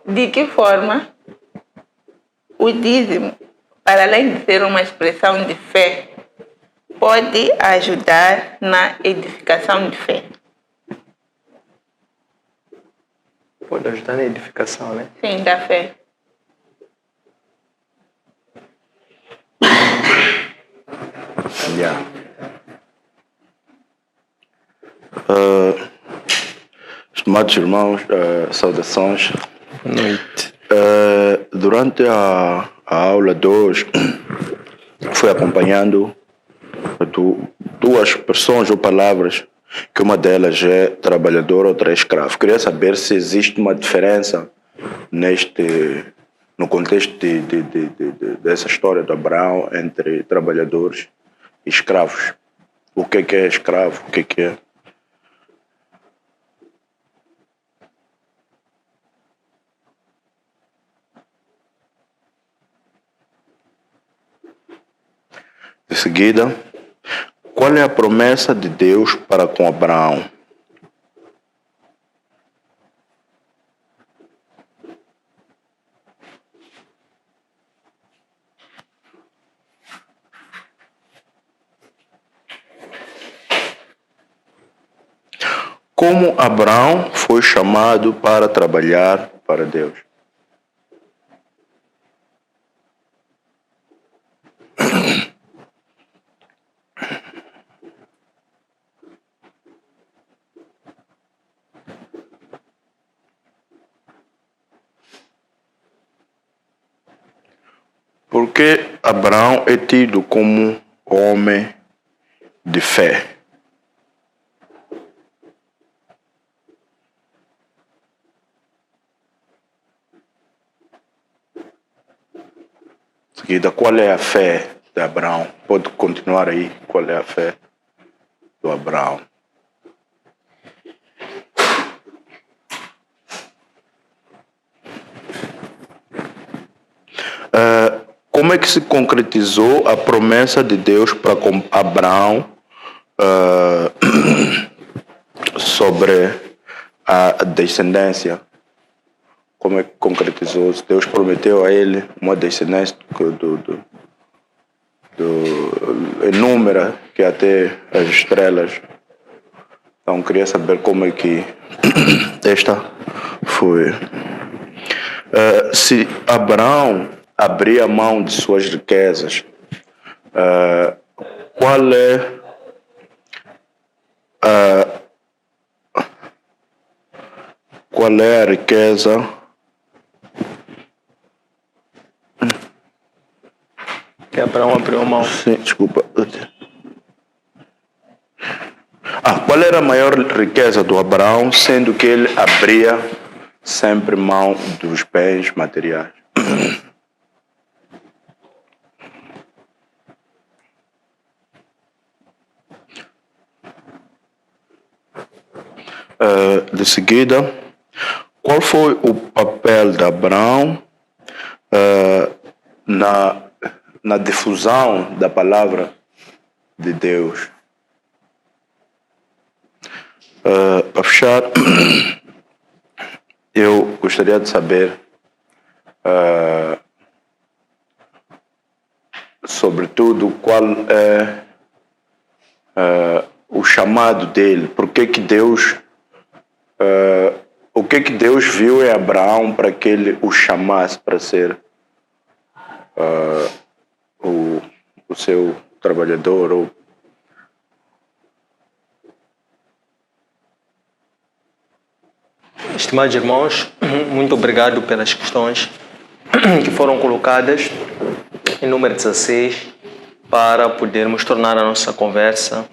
De que forma o dízimo, para além de ser uma expressão de fé, pode ajudar na edificação de fé? Pode ajudar na edificação, né? Sim, da fé. Estimados irmãos, saudações. Boa noite. Durante a aula de hoje, fui acompanhando duas expressões ou palavras, que uma delas é trabalhador, outra é escravo. Queria saber se existe uma diferença no contexto dessa história de Abraão entre trabalhadores e escravos. O que é escravo? O que é? Em seguida, qual é a promessa de Deus para com Abraão? Como Abraão foi chamado para trabalhar para Deus? Por que Abraão é tido como homem de fé? Em seguida, qual é a fé de Abraão. Pode continuar aí, qual é a fé do Abraão. Como é que se concretizou a promessa de Deus para com Abraão sobre a descendência? Como é que concretizou? Deus prometeu a ele uma descendência inúmera, que até as estrelas. Então queria saber como é que esta foi. Se Abraão abria mão de suas riquezas, qual é a riqueza Que Abraão abriu mão. Sim, desculpa. Qual era a maior riqueza do Abraão, sendo que ele abria sempre mão dos bens materiais? De seguida, qual foi o papel de Abraão na difusão da palavra de Deus? Para fechar, eu gostaria de saber sobretudo qual é o chamado dele, o que que Deus viu em Abraão para que ele o chamasse para ser o seu trabalhador. Estimados irmãos, muito obrigado pelas questões que foram colocadas em número 16 para podermos tornar a nossa conversa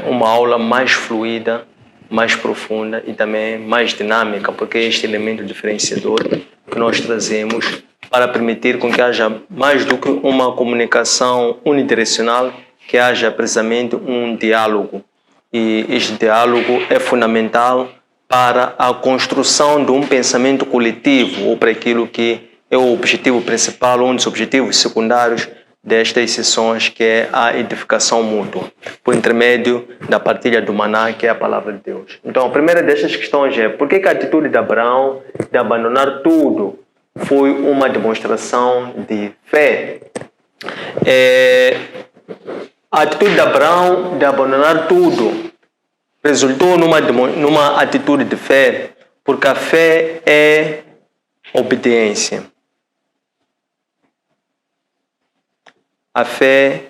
uma aula mais fluida, mais profunda e também mais dinâmica, porque é este elemento diferenciador que nós trazemos para permitir com que haja mais do que uma comunicação unidirecional, que haja precisamente um diálogo. E este diálogo é fundamental para a construção de um pensamento coletivo, ou para aquilo que é o objetivo principal, um dos objetivos secundários destas sessões, que é a edificação mútua, por intermédio da partilha do maná, que é a palavra de Deus. Então, a primeira destas questões é: por que a atitude de Abraão de abandonar tudo foi uma demonstração de fé? A atitude de Abraão de abandonar tudo resultou numa atitude de fé, porque a fé é obediência. A fé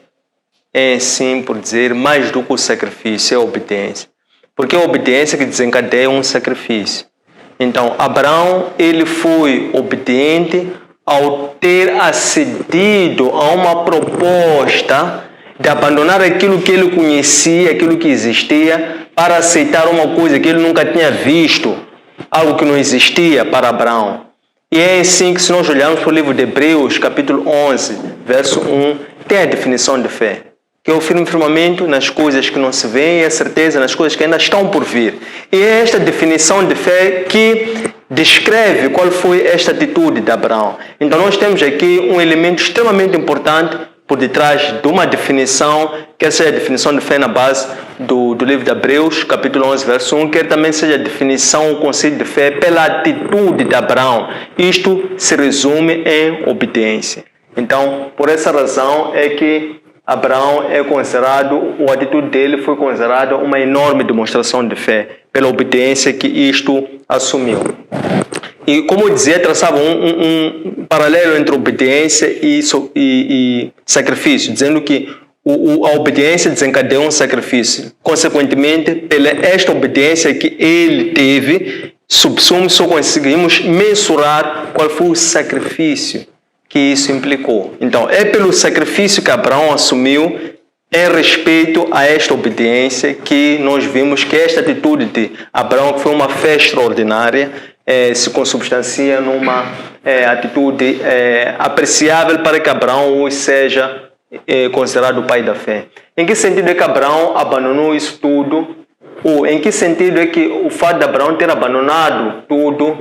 é, sim, por dizer, mais do que o sacrifício, é a obediência. Porque é a obediência que desencadeia um sacrifício. Então, Abraão, ele foi obediente ao ter acedido a uma proposta de abandonar aquilo que ele conhecia, aquilo que existia, para aceitar uma coisa que ele nunca tinha visto, algo que não existia para Abraão. E é assim que, se nós olharmos para o livro de Hebreus, capítulo 11, verso 1, tem a definição de fé, que é o firme firmamento nas coisas que não se veem e a certeza nas coisas que ainda estão por vir. E é esta definição de fé que descreve qual foi esta atitude de Abraão. Então nós temos aqui um elemento extremamente importante por detrás de uma definição, quer seja a definição de fé na base do livro de Hebreus, capítulo 11, verso 1, quer também seja a definição, o conceito de fé pela atitude de Abraão. Isto se resume em obediência. Então, por essa razão é que Abraão é considerado, a atitude dele foi considerada uma enorme demonstração de fé, pela obediência que isto assumiu. E, como eu dizia, traçava um paralelo entre obediência e sacrifício, dizendo que a obediência desencadeou um sacrifício. Consequentemente, pela esta obediência que ele teve, subsumo, só conseguimos mensurar qual foi o sacrifício que isso implicou. Então, é pelo sacrifício que Abraão assumiu em respeito a esta obediência que nós vimos que esta atitude de Abraão, que foi uma fé extraordinária, se consubstancia numa atitude apreciável para que Abraão hoje seja considerado o pai da fé. Em que sentido é que Abraão abandonou isso tudo? Ou em que sentido é que o fato de Abraão ter abandonado tudo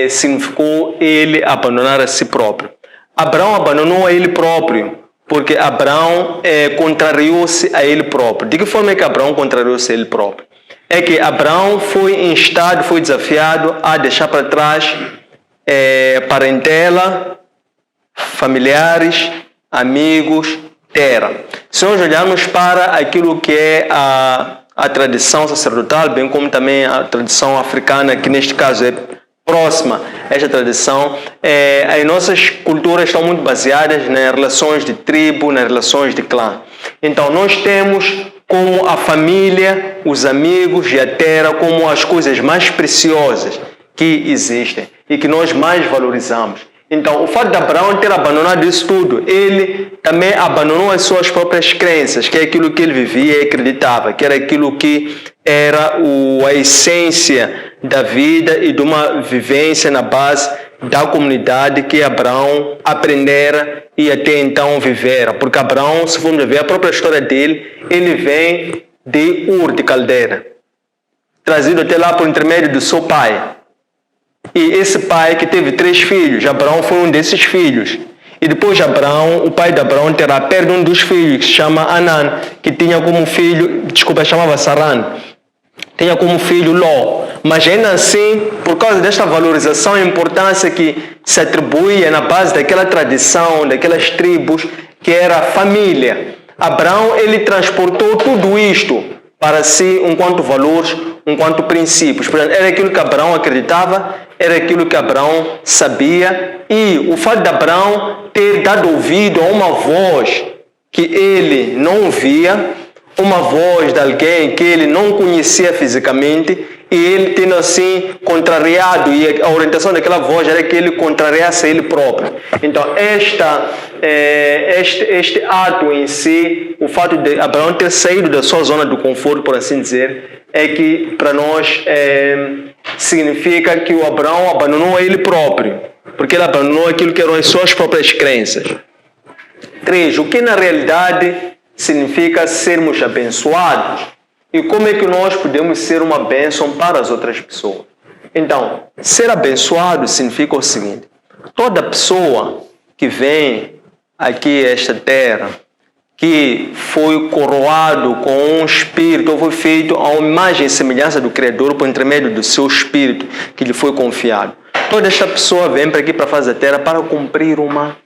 significou ele abandonar a si próprio? Abraão abandonou a ele próprio, porque Abraão contrariou-se a ele próprio. De que forma é que Abraão contrariou-se a ele próprio? É que Abraão foi instado, foi desafiado a deixar para trás parentela, familiares, amigos, terra. Se nós olharmos para aquilo que é a tradição sacerdotal, bem como também a tradição africana, que neste caso é próxima a esta tradição, as nossas culturas estão muito baseadas nas relações de tribo, nas relações de clã. Então nós temos como a família, os amigos e a terra como as coisas mais preciosas que existem e que nós mais valorizamos. Então, o fato de Abraão ter abandonado isso tudo, ele também abandonou as suas próprias crenças, que é aquilo que ele vivia e acreditava, que era aquilo que era a essência da vida e de uma vivência na base da comunidade que Abraão aprendera e até então vivera. Porque Abraão, se formos ver a própria história dele, ele vem de Ur de Caldeira, trazido até lá por intermédio do seu pai. E esse pai que teve 3 filhos, Abraão foi um desses filhos. E depois Abraão, o pai de Abraão terá perto um dos filhos, que se chama Anan, que tinha como filho, chamava Saran, tinha como filho Ló. Mas ainda assim, por causa desta valorização e importância que se atribuía na base daquela tradição, daquelas tribos, que era a família, Abraão ele transportou tudo isto para si enquanto valores, enquanto princípios. Portanto, era aquilo que Abraão acreditava, era aquilo que Abraão sabia, e o fato de Abraão ter dado ouvido a uma voz que ele não via, uma voz de alguém que ele não conhecia fisicamente, e ele tendo assim contrariado, e a orientação daquela voz era que ele contrariasse ele próprio. Então este ato em si, o fato de Abraão ter saído da sua zona do conforto, por assim dizer, é que para nós significa que o Abraão abandonou a ele próprio, porque ele abandonou aquilo que eram as suas próprias crenças. 3. O que na realidade significa sermos abençoados? E como é que nós podemos ser uma bênção para as outras pessoas? Então, ser abençoado significa o seguinte: toda pessoa que vem aqui a esta terra, que foi coroado com um espírito, ou foi feito à imagem e semelhança do Criador por intermédio do seu espírito que lhe foi confiado. Toda esta pessoa vem para aqui, para a face da terra, para cumprir uma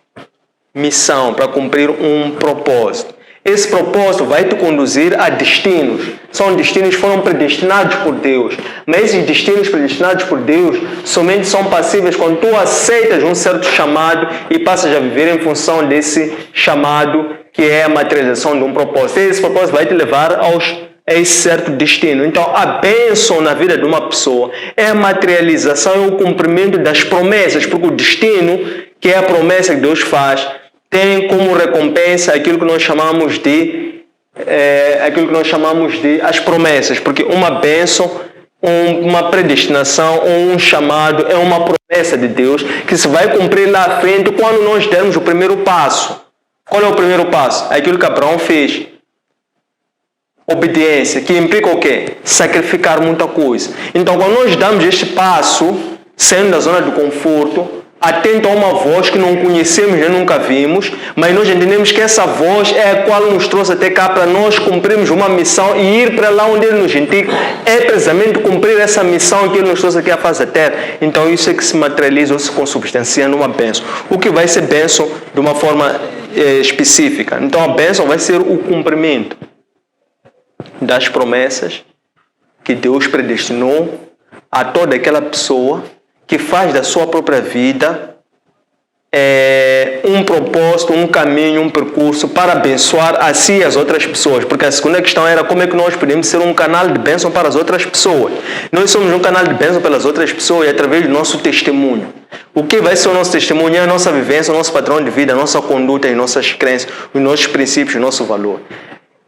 missão, para cumprir um propósito. Esse propósito vai te conduzir a destinos. São destinos que foram predestinados por Deus. Mas esses destinos predestinados por Deus somente são passíveis quando tu aceitas um certo chamado e passas a viver em função desse chamado, que é a materialização de um propósito. E esse propósito vai te levar a esse certo destino. Então, a bênção na vida de uma pessoa é a materialização e o cumprimento das promessas, porque o destino, que é a promessa que Deus faz, tem como recompensa aquilo que nós chamamos de as promessas, porque uma bênção, uma predestinação ou um chamado é uma promessa de Deus que se vai cumprir lá à frente quando nós dermos o primeiro passo. Qual é o primeiro passo? É aquilo que Abraão fez. Obediência, que implica o quê? Sacrificar muita coisa. Então, quando nós damos este passo, saindo da zona do conforto, atento a uma voz que não conhecemos e nunca vimos, mas nós entendemos que essa voz é a qual nos trouxe até cá para nós cumprirmos uma missão e ir para lá onde Ele nos indica, é precisamente cumprir essa missão que Ele nos trouxe aqui à face da terra. Então isso é que se materializa ou se consubstancia numa bênção. O que vai ser bênção de uma forma específica. Então a bênção vai ser o cumprimento das promessas que Deus predestinou a toda aquela pessoa que faz da sua própria vida um propósito, um caminho, um percurso para abençoar a si e as outras pessoas. Porque a segunda questão era como é que nós podemos ser um canal de bênção para as outras pessoas. Nós somos um canal de bênção pelas outras pessoas através do nosso testemunho. O que vai ser o nosso testemunho é a nossa vivência, o nosso padrão de vida, a nossa conduta, as nossas crenças, os nossos princípios, o nosso valor.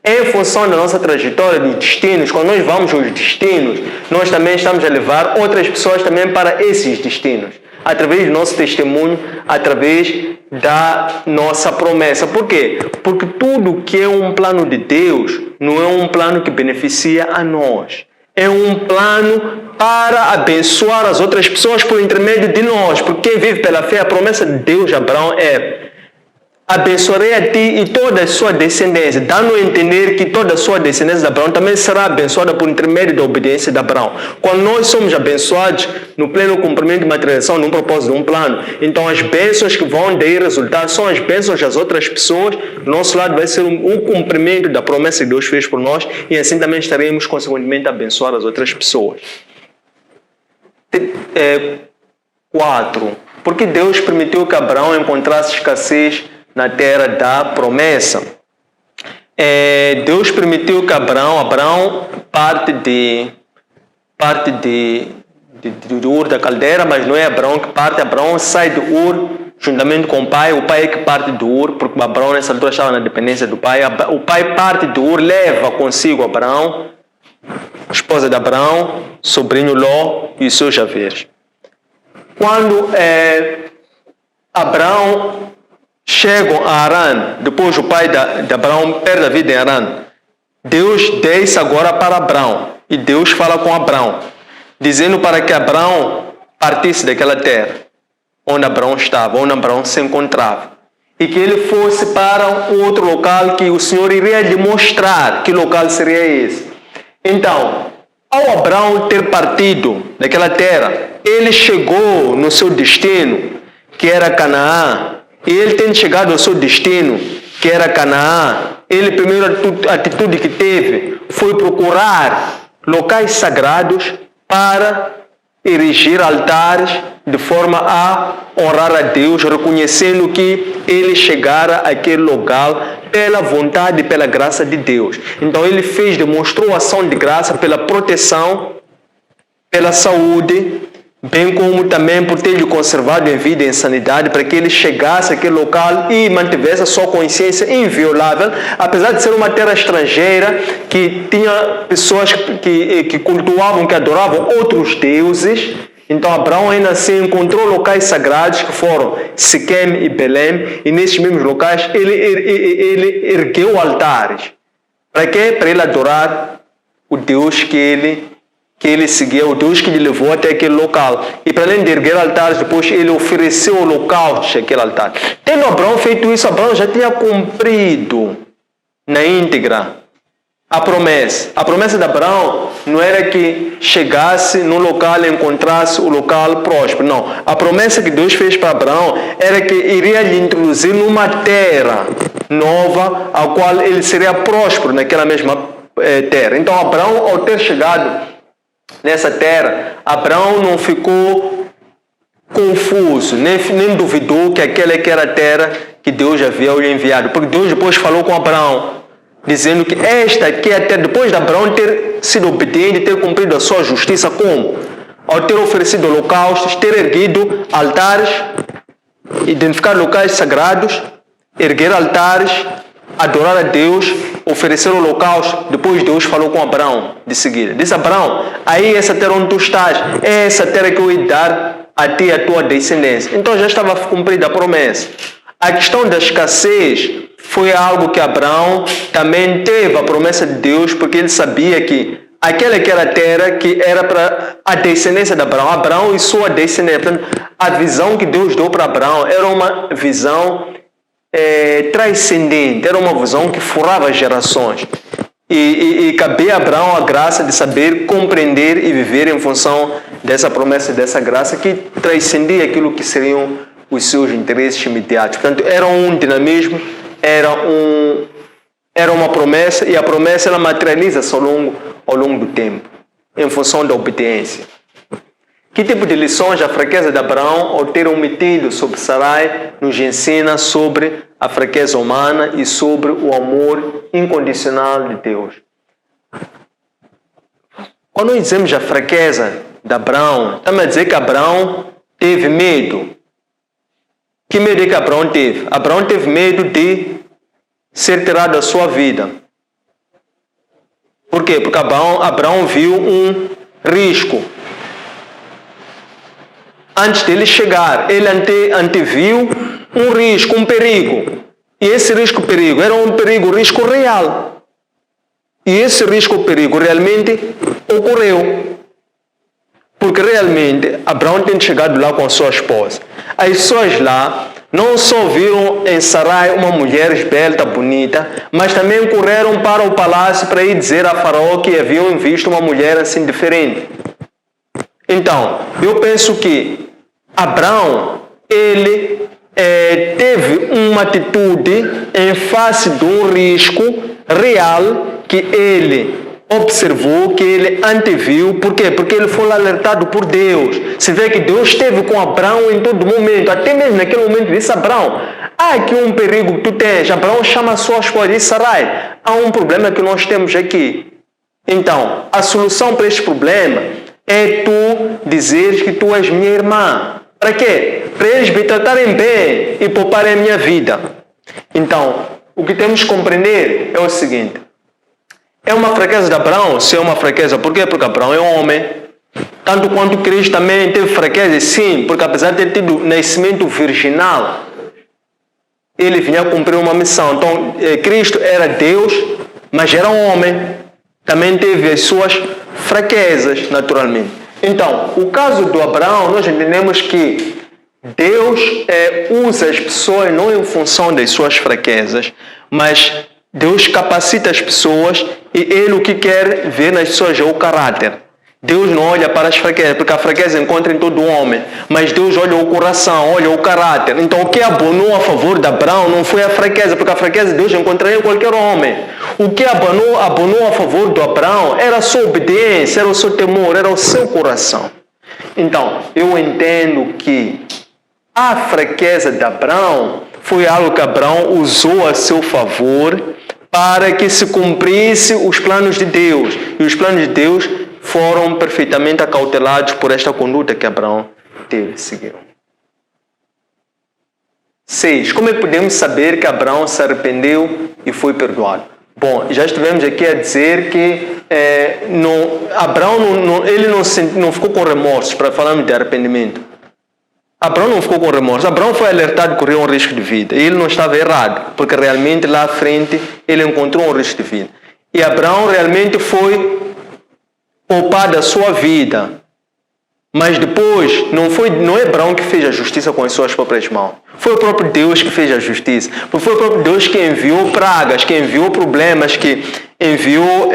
Em função da nossa trajetória de destinos, quando nós vamos aos destinos, nós também estamos a levar outras pessoas também para esses destinos. através do nosso testemunho, através da nossa promessa. Por quê? Porque tudo que é um plano de Deus não é um plano que beneficia a nós. É um plano para abençoar as outras pessoas por intermédio de nós. Porque quem vive pela fé, a promessa de Deus a Abraão é: abençoarei a ti e toda a sua descendência, dando a entender que toda a sua descendência de Abraão também será abençoada por intermédio da obediência de Abraão. Quando nós somos abençoados no pleno cumprimento de materialização de um propósito, de um plano, então as bênçãos que vão daí resultar são as bênçãos das outras pessoas. Do nosso lado vai ser um cumprimento da promessa que Deus fez por nós, e assim também estaremos consequentemente a abençoar as outras pessoas. 4. Porque Deus permitiu que Abraão encontrasse escassez na terra da promessa. Deus permitiu que Abraão parte de Ur da Caldeira, mas não é Abraão que parte. Abraão sai de Ur juntamente com o pai é que parte de Ur, porque Abraão nessa altura estava na dependência do pai. O pai parte de Ur, leva consigo Abraão, esposa de Abraão, sobrinho Ló e os seus haveres. Quando Abraão chegam a Arã, depois o pai de Abraão perde a vida em Arã, Deus desce agora para Abraão, e Deus fala com Abraão, dizendo para que Abraão partisse daquela terra onde Abraão estava, onde Abraão se encontrava, e que ele fosse para um outro local que o Senhor iria lhe mostrar que local seria esse. Então, ao Abraão ter partido daquela terra, ele chegou no seu destino, que era Canaã. E ele tendo chegado ao seu destino, que era Canaã, ele, a primeira atitude que teve foi procurar locais sagrados para erigir altares de forma a honrar a Deus, reconhecendo que ele chegara àquele local pela vontade e pela graça de Deus. Então ele demonstrou ação de graça pela proteção, pela saúde, bem como também por ter lhe conservado em vida e em sanidade, para que ele chegasse àquele local e mantivesse a sua consciência inviolável, apesar de ser uma terra estrangeira, que tinha pessoas que cultuavam, que adoravam outros deuses. Então Abraão ainda assim encontrou locais sagrados que foram Siquém e Belém, e nesses mesmos locais ele ergueu altares. Para quê? Para ele adorar o Deus que ele seguia, o Deus que lhe levou até aquele local. E para além de erguer altares, depois ele ofereceu holocaustos àquele altar. Tendo Abraão feito isso, Abraão já tinha cumprido na íntegra a promessa. A promessa de Abraão não era que chegasse no local e encontrasse o local próspero. Não. A promessa que Deus fez para Abraão era que iria lhe introduzir numa terra nova, a qual ele seria próspero naquela mesma terra. Então Abraão, ao ter chegado nessa terra, Abraão não ficou confuso, nem duvidou que aquela que era a terra que Deus havia lhe enviado, porque Deus depois falou com Abraão, dizendo que esta aqui é a terra, depois de Abraão ter sido obediente, ter cumprido a sua justiça, como? Ao ter oferecido holocaustos, ter erguido altares, identificar locais sagrados, erguer altares, adorar a Deus, oferecer o holocausto. Depois Deus falou com Abraão de seguida. Disse: Abraão, aí essa terra onde tu estás, é essa terra que eu ia dar a ti e a tua descendência. Então já estava cumprida a promessa. A questão da escassez foi algo que Abraão também teve a promessa de Deus, porque ele sabia que aquela que era a terra que era para a descendência de Abraão, Abraão e sua descendência. Portanto, a visão que Deus deu para Abraão era uma visão transcendente, era uma visão que furava gerações. E cabia a Abraão a graça de saber compreender e viver em função dessa promessa, dessa graça que transcendia aquilo que seriam os seus interesses imediatos. Portanto, era um dinamismo, era uma promessa, e a promessa ela materializa-se ao longo do tempo, em função da obediência. Que tipo de lições a fraqueza de Abraão, ao ter omitido sobre Sarai, nos ensina sobre a fraqueza humana e sobre o amor incondicional de Deus? Quando nós dizemos a fraqueza de Abraão, estamos a dizer que Abraão teve medo. Que medo é que Abraão teve? Abraão teve medo de ser tirado da sua vida. Por quê? Porque Abraão viu um risco. antes dele chegar, ele anteviu um risco, um perigo. E esse risco era um risco real. E esse risco-perigo realmente ocorreu. Porque realmente Abraão tem chegado lá com a sua esposa. As pessoas lá não só viram em Sarai uma mulher esbelta, bonita, mas também correram para o palácio para ir dizer a Faraó que haviam visto uma mulher assim diferente. Então, eu penso que Abraão, ele teve uma atitude em face de um risco real que ele observou, que ele anteviu. Por quê? Porque ele foi alertado por Deus. Se vê que Deus esteve com Abraão em todo momento, até mesmo naquele momento disse: Abraão, há aqui um perigo que tu tens. Abraão chama a sua esposa e diz: Sarai, há um problema que nós temos aqui. Então, a solução para este problema é tu dizeres que tu és minha irmã. Para quê? Para eles me tratarem bem e pouparem a minha vida. Então, o que temos que compreender é o seguinte: é uma fraqueza de Abraão? Se é uma fraqueza, por quê? Porque Abraão é homem. Tanto quanto Cristo também teve fraqueza, sim, porque apesar de ter tido nascimento virginal, ele vinha cumprir uma missão. Então, Cristo era Deus, mas era homem. Também teve as suas fraquezas, naturalmente. Então, o caso do Abraão, nós entendemos que Deus usa as pessoas não em função das suas fraquezas, mas Deus capacita as pessoas e Ele o que quer ver nas pessoas é o caráter. Deus não olha para as fraquezas, porque a fraqueza encontra em todo homem, mas Deus olha o coração, olha o caráter. Então o que abonou a favor de Abraão não foi a fraqueza, porque a fraqueza Deus encontraria em qualquer homem. O que abonou a favor do Abraão era a sua obediência, era o seu temor, era o seu coração. Então, eu entendo que a fraqueza de Abraão foi algo que Abraão usou a seu favor para que se cumprisse os planos de Deus. E os planos de Deus foram perfeitamente acautelados por esta conduta que Abraão teve, seguiram. 6. Como é que podemos saber que Abraão se arrependeu e foi perdoado? Bom, já estivemos aqui a dizer que Abraão não ficou com remorsos, para falarmos de arrependimento. Abraão não ficou com remorso. Abraão foi alertado que corria um risco de vida. E ele não estava errado, porque realmente lá à frente ele encontrou um risco de vida. E Abraão realmente foi poupado a sua vida. Mas depois, não é Abraão que fez a justiça com as suas próprias mãos. Foi o próprio Deus que fez a justiça. Foi o próprio Deus que enviou pragas, que enviou problemas, que enviou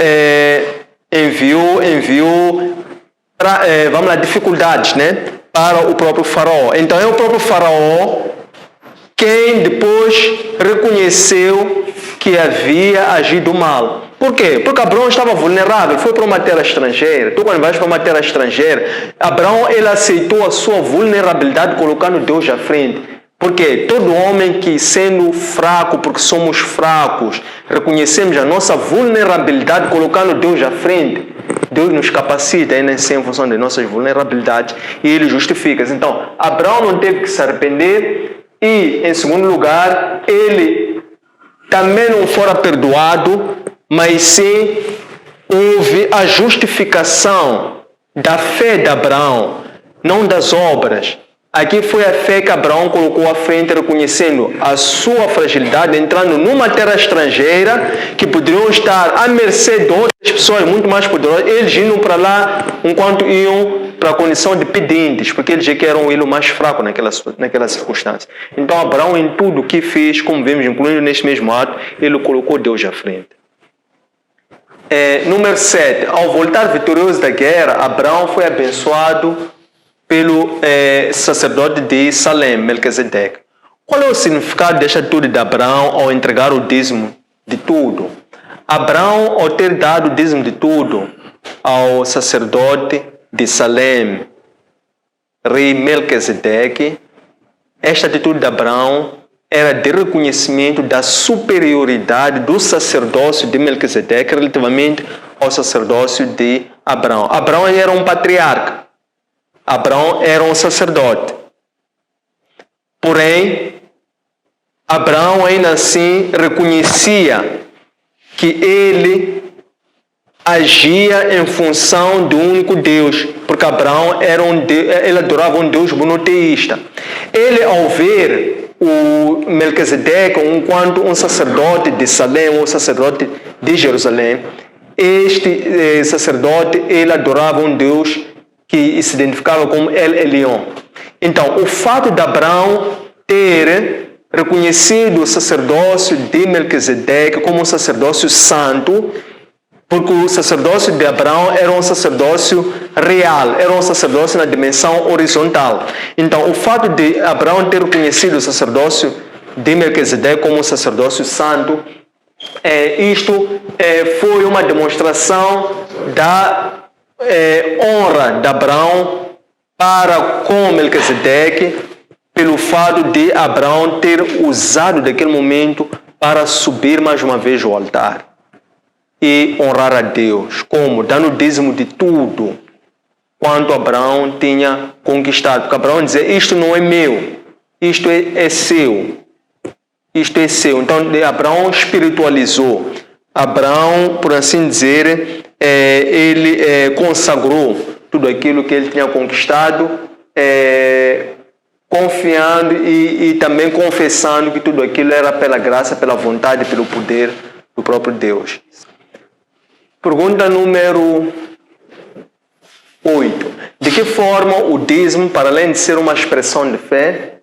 dificuldades, né? Para o próprio faraó. Então é o próprio faraó quem depois reconheceu que havia agido mal. Por quê? Porque Abraão estava vulnerável, foi para uma terra estrangeira. Tu quando vais para uma terra estrangeira, Abraão ele aceitou a sua vulnerabilidade colocando Deus à frente. Porque todo homem que sendo fraco, porque somos fracos, reconhecemos a nossa vulnerabilidade colocando Deus à frente, Deus nos capacita ainda assim em função das nossas vulnerabilidades e Ele justifica. Então, Abraão não teve que se arrepender e, em segundo lugar, ele também não fora perdoado, mas sim houve a justificação da fé de Abraão, não das obras. Aqui foi a fé que Abraão colocou à frente, reconhecendo a sua fragilidade, entrando numa terra estrangeira que poderiam estar à mercê de outras pessoas muito mais poderosas. Eles iam para lá enquanto iam para a condição de pedintes, porque eles já que eram o mais fraco naquela circunstância. Então Abraão, em tudo o que fez, como vemos, incluindo neste mesmo ato, ele colocou Deus à frente. Número 7. Ao voltar vitorioso da guerra, Abraão foi abençoado pelo sacerdote de Salem, Melquisedeque. Qual é o significado desta atitude de Abraão ao entregar o dízimo de tudo? Abraão, ao ter dado o dízimo de tudo ao sacerdote de Salem, rei Melquisedeque, esta atitude de Abraão era de reconhecimento da superioridade do sacerdócio de Melquisedeque relativamente ao sacerdócio de Abraão. Abraão era um patriarca. Abraão era um sacerdote. Porém, Abraão ainda assim reconhecia que ele agia em função de um único Deus, porque Abraão ele adorava um Deus monoteísta. Ele, ao ver o Melquisedeque enquanto um sacerdote de Salém, um sacerdote de Jerusalém, este sacerdote, ele adorava um Deus que se identificava como El Elyon. Então, o fato de Abraão ter reconhecido o sacerdócio de Melquisedeque como um sacerdócio santo, porque o sacerdócio de Abraão era um sacerdócio real, era um sacerdócio na dimensão horizontal. Então, o fato de Abraão ter reconhecido o sacerdócio de Melquisedeque como um sacerdócio santo, isto foi uma demonstração da honra de Abraão para com Melquisedeque, pelo fato de Abraão ter usado daquele momento para subir mais uma vez ao altar e honrar a Deus, como dando o dízimo de tudo quanto Abraão tinha conquistado. Porque Abraão dizia, isto não é meu, isto é seu. Isto é seu. Então, Abraão espiritualizou. Abraão, por assim dizer, ele consagrou tudo aquilo que ele tinha conquistado, confiando e também confessando que tudo aquilo era pela graça, pela vontade, pelo poder do próprio Deus. Pergunta número 8. De que forma o dízimo, para além de ser uma expressão de fé,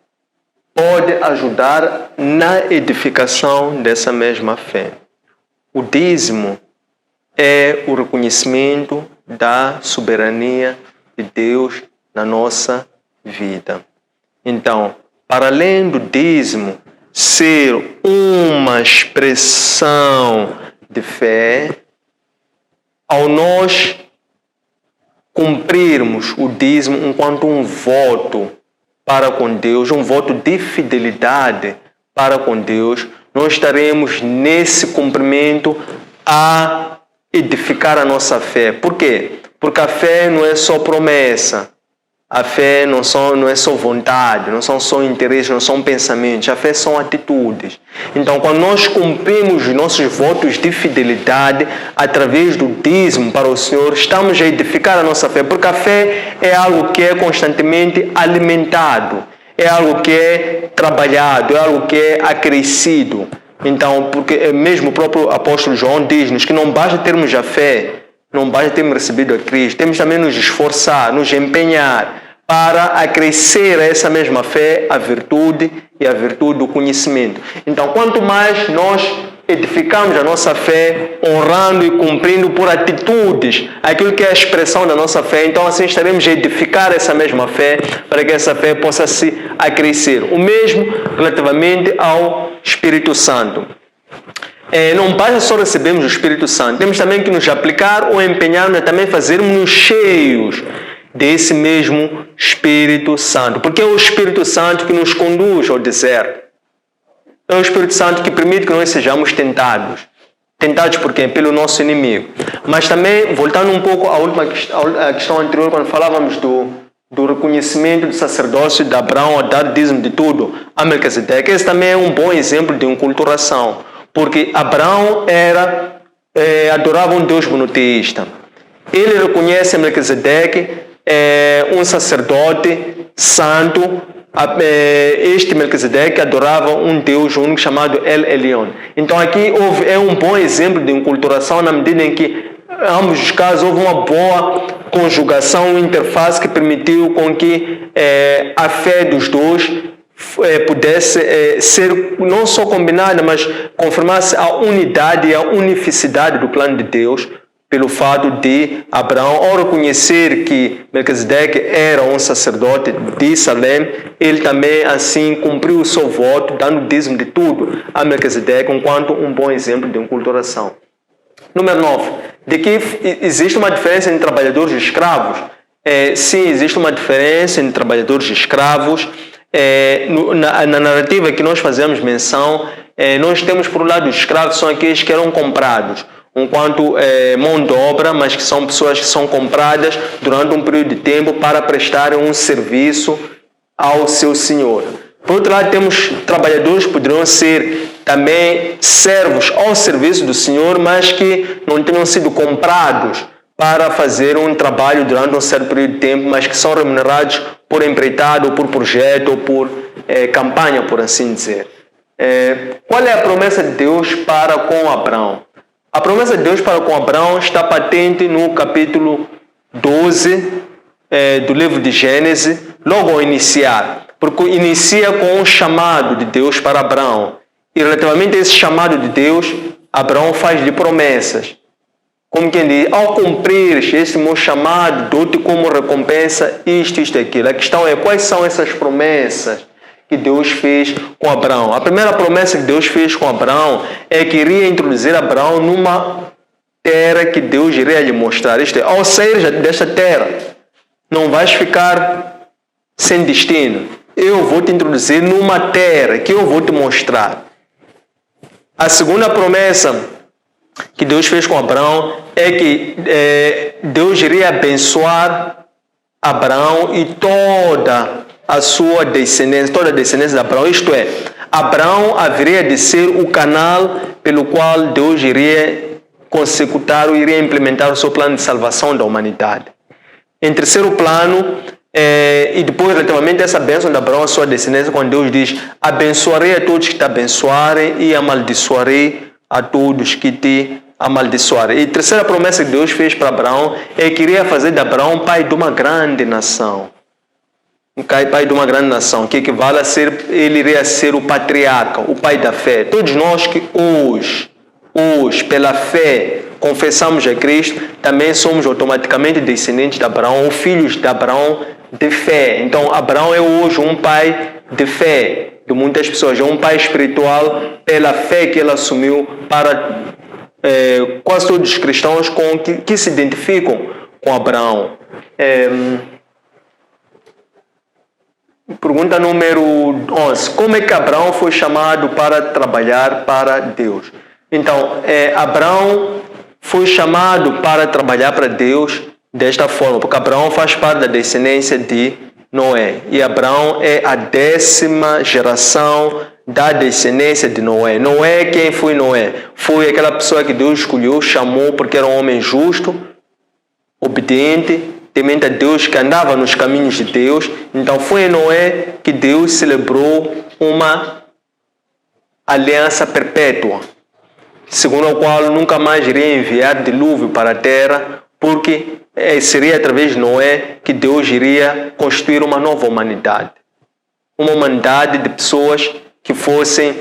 pode ajudar na edificação dessa mesma fé? O dízimo é o reconhecimento da soberania de Deus na nossa vida. Então, para além do dízimo ser uma expressão de fé, ao nós cumprirmos o dízimo enquanto um voto para com Deus, um voto de fidelidade para com Deus, nós estaremos nesse cumprimento a edificar a nossa fé. Por quê? Porque a fé não é só promessa, a fé não é só vontade, não são só interesses, não são pensamentos, a fé são atitudes. Então, quando nós cumprimos os nossos votos de fidelidade através do dízimo para o Senhor, estamos a edificar a nossa fé, porque a fé é algo que é constantemente alimentado, é algo que é trabalhado, é algo que é acrescido. Então, porque mesmo o próprio apóstolo João diz-nos que não basta termos a fé, não basta termos recebido a Cristo, temos também nos esforçar, nos empenhar para acrescer a essa mesma fé a virtude e a virtude do conhecimento. Então, quanto mais nós edificamos a nossa fé, honrando e cumprindo por atitudes aquilo que é a expressão da nossa fé, então assim estaremos a edificar essa mesma fé para que essa fé possa se acrescer. O mesmo relativamente ao Espírito Santo. Não basta só recebermos o Espírito Santo, temos também que nos aplicar ou empenhar-nos a também fazermos-nos cheios desse mesmo Espírito Santo, porque é o Espírito Santo que nos conduz ao deserto. É o Espírito Santo que permite que nós sejamos tentados. Tentados por quem? Pelo nosso inimigo. Mas também, voltando um pouco à questão anterior, quando falávamos do reconhecimento do sacerdócio de Abraão a dar dízimo de tudo a Melquisedeque, esse também é um bom exemplo de enculturação. Porque Abraão adorava um Deus monoteísta. Ele reconhece Melquisedeque um sacerdote santo. Este Melquisedeque adorava um Deus único chamado El Elyon. Então aqui é um bom exemplo de enculturação na medida em que em ambos os casos houve uma boa conjugação, uma interface que permitiu com que a fé dos dois pudesse ser não só combinada, mas confirmasse a unidade e a unificidade do plano de Deus, pelo fato de Abraão, ao reconhecer que Melquisedeque era um sacerdote de Salém, ele também assim cumpriu o seu voto, dando dízimo de tudo a Melquisedeque, enquanto um bom exemplo de enculturação. Número 9. De que existe uma diferença entre trabalhadores e escravos? Sim, existe uma diferença entre trabalhadores e escravos. Na narrativa que nós fazemos menção, nós temos por um lado os escravos, são aqueles que eram comprados enquanto mão de obra, mas que são pessoas que são compradas durante um período de tempo para prestarem um serviço ao seu senhor. Por outro lado, temos trabalhadores que poderiam ser também servos ao serviço do Senhor, mas que não tenham sido comprados para fazer um trabalho durante um certo período de tempo, mas que são remunerados por empreitada, ou por projeto, ou por campanha, por assim dizer. Qual é a promessa de Deus para com Abraão? A promessa de Deus para com Abraão está patente no capítulo 12 do livro de Gênesis, logo ao iniciar, porque inicia com um chamado de Deus para Abraão. E relativamente a esse chamado de Deus, Abraão faz-lhe promessas. Como quem diz, ao cumprir esse meu chamado, dou-te como recompensa isto, isto e aquilo. A questão é, quais são essas promessas que Deus fez com Abraão? A primeira promessa que Deus fez com Abraão é que iria introduzir Abraão numa terra que Deus iria lhe mostrar. Isto é, ao sair desta terra, não vais ficar sem destino. Eu vou te introduzir numa terra que eu vou te mostrar. A segunda promessa que Deus fez com Abraão é que Deus iria abençoar Abraão e toda a sua descendência, toda a descendência de Abraão. Isto é, Abraão haveria de ser o canal pelo qual Deus iria consecutar ou iria implementar o seu plano de salvação da humanidade. Em terceiro plano, e depois relativamente a essa bênção de Abraão, a sua descendência, quando Deus diz, abençoarei a todos que te abençoarem e amaldiçoarei a todos que te amaldiçoarem. E a terceira promessa que Deus fez para Abraão é que iria fazer de Abraão pai de uma grande nação. Pai de uma grande nação, que equivale a ser, ele iria ser o patriarca, o pai da fé. Todos nós que hoje, pela fé, confessamos a Cristo, também somos automaticamente descendentes de Abraão, ou filhos de Abraão de fé. Então, Abraão é hoje um pai de fé de muitas pessoas, é um pai espiritual pela fé que ele assumiu para quase todos os cristãos que se identificam com Abraão. Pergunta número 11. Como é que Abraão foi chamado para trabalhar para Deus? Então, Abraão foi chamado para trabalhar para Deus desta forma, porque Abraão faz parte da descendência de Noé. E Abraão é a 10ª geração da descendência de Noé. Noé, quem foi Noé? Foi aquela pessoa que Deus escolheu, chamou porque era um homem justo, obediente, temente a Deus, que andava nos caminhos de Deus. Então foi em Noé que Deus celebrou uma aliança perpétua, segundo a qual nunca mais iria enviar dilúvio para a terra, porque seria através de Noé que Deus iria construir uma nova humanidade. Uma humanidade de pessoas que fossem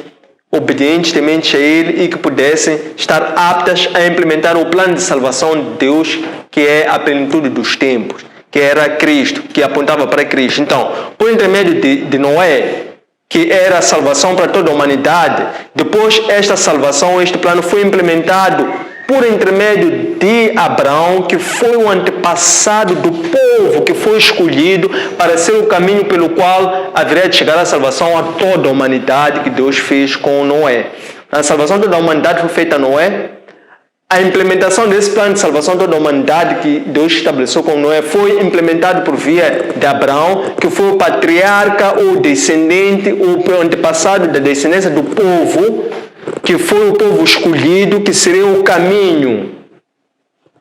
obedientes, tementes a Ele e que pudessem estar aptas a implementar o plano de salvação de Deus, que é a plenitude dos tempos, que era Cristo, que apontava para Cristo. Então, por intermédio de Noé, que era a salvação para toda a humanidade, depois esta salvação, este plano foi implementado por intermédio de Abraão, que foi o antepassado do povo que foi escolhido para ser o caminho pelo qual haveria de chegar a salvação a toda a humanidade que Deus fez com Noé. A salvação de toda a humanidade foi feita a Noé. A implementação desse plano de salvação de toda a humanidade que Deus estabeleceu com Noé foi implementado por via de Abraão, que foi o patriarca ou descendente ou antepassado da descendência do povo, que foi o povo escolhido, que seria o caminho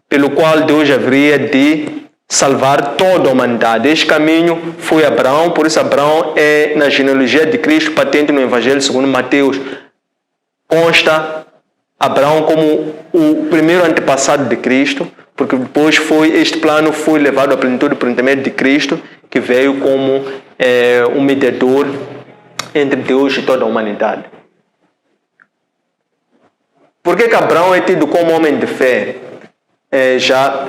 pelo qual Deus haveria de salvar toda a humanidade. Este caminho foi Abraão, por isso Abraão é na genealogia de Cristo, patente no Evangelho segundo Mateus. Consta Abraão como o primeiro antepassado de Cristo, porque depois este plano foi levado à plenitude por intermédio de Cristo, que veio como um mediador entre Deus e toda a humanidade. Por que Abraão é tido como homem de fé? Já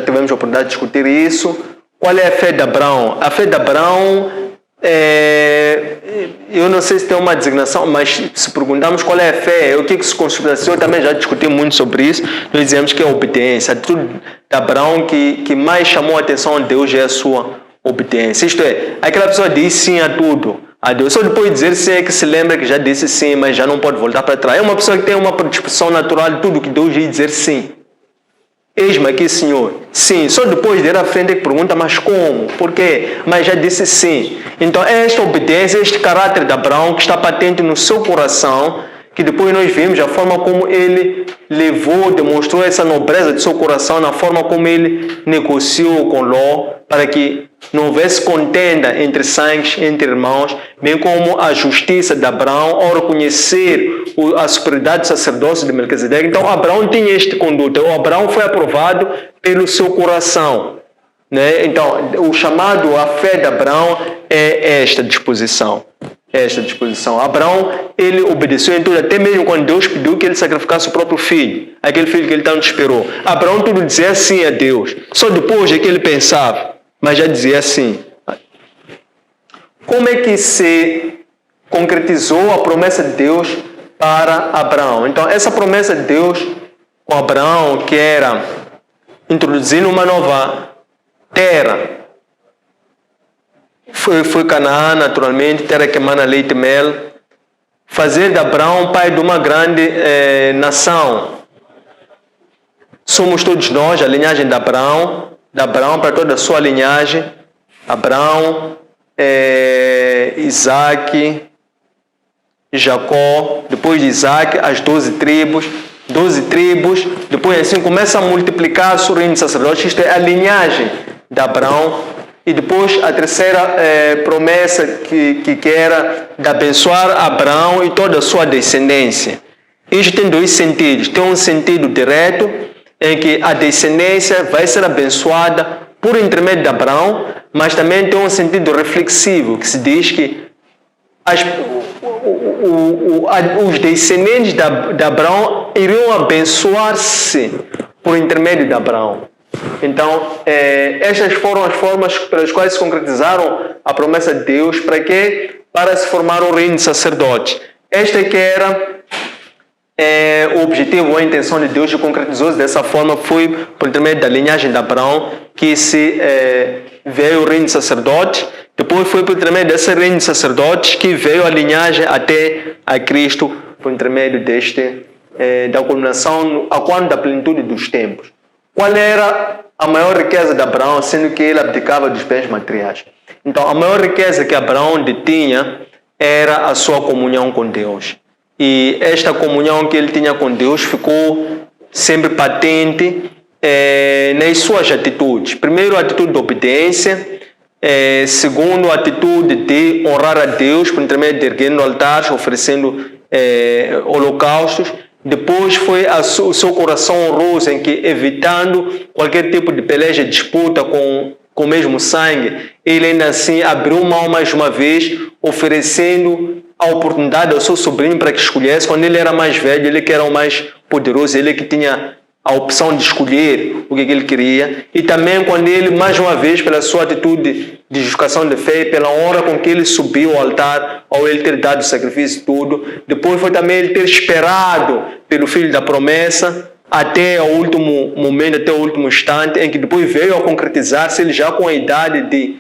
tivemos a oportunidade de discutir isso. Qual é a fé de Abraão? A fé de Abraão, eu não sei se tem uma designação, mas se perguntarmos qual é a fé, o que se consubstancia, eu também já discuti muito sobre isso. Nós dizemos que é a obediência. A atitude de Abraão que mais chamou a atenção a Deus é a sua obediência. Isto é, aquela pessoa diz sim a tudo a Deus. Só depois de dizer sim é que se lembra que já disse sim, mas já não pode voltar para trás. É uma pessoa que tem uma predisposição natural de tudo que Deus diz dizer sim. Eis-me aqui, Senhor. Sim, só depois de ir à frente é que pergunta, mas como? Por quê? Mas já disse sim. Então, esta obediência, este caráter de Abraão que está patente no seu coração, que depois nós vimos a forma como ele levou, demonstrou essa nobreza de seu coração, na forma como ele negociou com Ló, para que não houvesse contenda entre sangues, entre irmãos, bem como a justiça de Abraão ao reconhecer a superioridade do sacerdócio de Melquisedeque. Então, Abraão tinha este conduta. O Abraão foi aprovado pelo seu coração, né? Então, o chamado à fé de Abraão é esta disposição. Abraão, ele obedeceu em tudo, até mesmo quando Deus pediu que ele sacrificasse o próprio filho, aquele filho que ele tanto esperou. Abraão tudo dizia sim a Deus. Só depois é que ele pensava, mas já dizia sim. Como é que se concretizou a promessa de Deus para Abraão? Então, essa promessa de Deus com Abraão, que era introduzir uma nova terra, foi Canaã, naturalmente, terra que emana leite e mel, fazer de Abraão pai de uma grande nação. Somos todos nós, a linhagem de Abraão para toda a sua linhagem, Abraão, Isaac, Jacó, depois de Isaac, as 12 tribos, depois assim começa a multiplicar-se o reino de sacerdotes. Isto é a linhagem de Abraão. E depois a terceira promessa que era de abençoar Abraão e toda a sua descendência. Isto tem dois sentidos. Tem um sentido direto, em que a descendência vai ser abençoada por intermédio de Abraão, mas também tem um sentido reflexivo, que se diz que os descendentes de Abraão iriam abençoar-se por intermédio de Abraão. Então, estas foram as formas pelas quais se concretizaram a promessa de Deus. Para quê? Para se formar o reino de sacerdotes. Esta que era o objetivo ou a intenção de Deus, e concretizou-se dessa forma. Foi por intermédio da linhagem de Abraão que se veio o reino de sacerdotes. Depois foi por intermédio desse reino de sacerdotes que veio a linhagem até a Cristo, por intermédio da culminação, a quando da plenitude dos tempos. Qual era a maior riqueza de Abraão, sendo que ele abdicava dos bens materiais? Então, a maior riqueza que Abraão detinha era a sua comunhão com Deus. E esta comunhão que ele tinha com Deus ficou sempre patente nas suas atitudes. Primeiro, a atitude de obediência. Segundo, a atitude de honrar a Deus por intermédio de erguendo altares, oferecendo holocaustos. Depois foi o seu coração honroso, em que, evitando qualquer tipo de peleja, disputa com o mesmo sangue, ele ainda assim abriu mão mais uma vez, oferecendo a oportunidade ao seu sobrinho para que escolhesse. Quando ele era mais velho, ele que era o mais poderoso, ele que tinha a opção de escolher o que ele queria. E também quando ele, mais uma vez, pela sua atitude de justificação de fé, pela honra com que ele subiu ao altar, ao ele ter dado o sacrifício e tudo. Depois foi também ele ter esperado pelo filho da promessa até o último momento, até o último instante, em que depois veio a concretizar-se, ele já com a idade de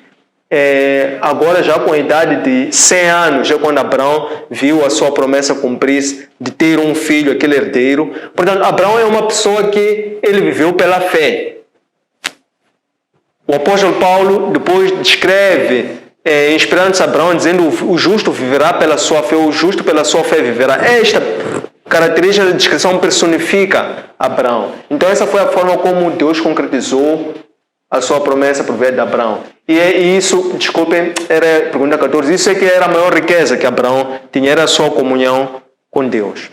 agora já com a idade de 100 anos, já quando Abraão viu a sua promessa cumprir-se de ter um filho, aquele herdeiro. Portanto, Abraão é uma pessoa que ele viveu pela fé. O apóstolo Paulo depois descreve, inspirando-se a Abraão, dizendo: o justo viverá pela sua fé, o justo pela sua fé viverá. Esta característica da descrição personifica Abraão. Então essa foi a forma como Deus concretizou a sua promessa por meio de Abraão. E isso, desculpem, era pergunta 14, isso é que era a maior riqueza que Abraão tinha, era a sua comunhão com Deus.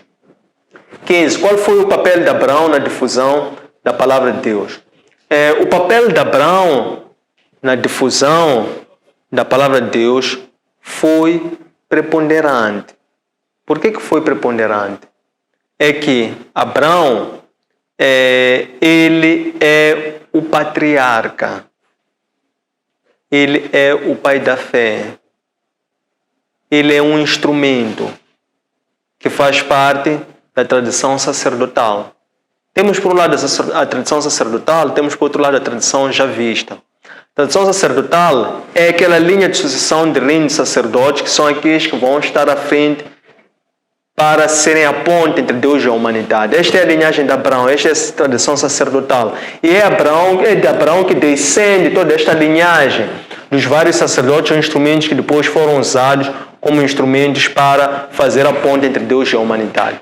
15. Qual foi o papel de Abraão na difusão da palavra de Deus? O papel de Abraão na difusão da palavra de Deus foi preponderante. Por que foi preponderante? É que Abraão, ele é o patriarca. Ele é o pai da fé. Ele é um instrumento que faz parte da tradição sacerdotal. Temos por um lado a tradição sacerdotal, temos por outro lado a tradição javista. A tradição sacerdotal é aquela linha de sucessão de reino de sacerdotes, que são aqueles que vão estar à frente para serem a ponte entre Deus e a humanidade. Esta é a linhagem de Abraão, esta é a tradição sacerdotal. E é de Abraão que descende toda esta linhagem dos vários sacerdotes ou instrumentos que depois foram usados como instrumentos para fazer a ponte entre Deus e a humanidade.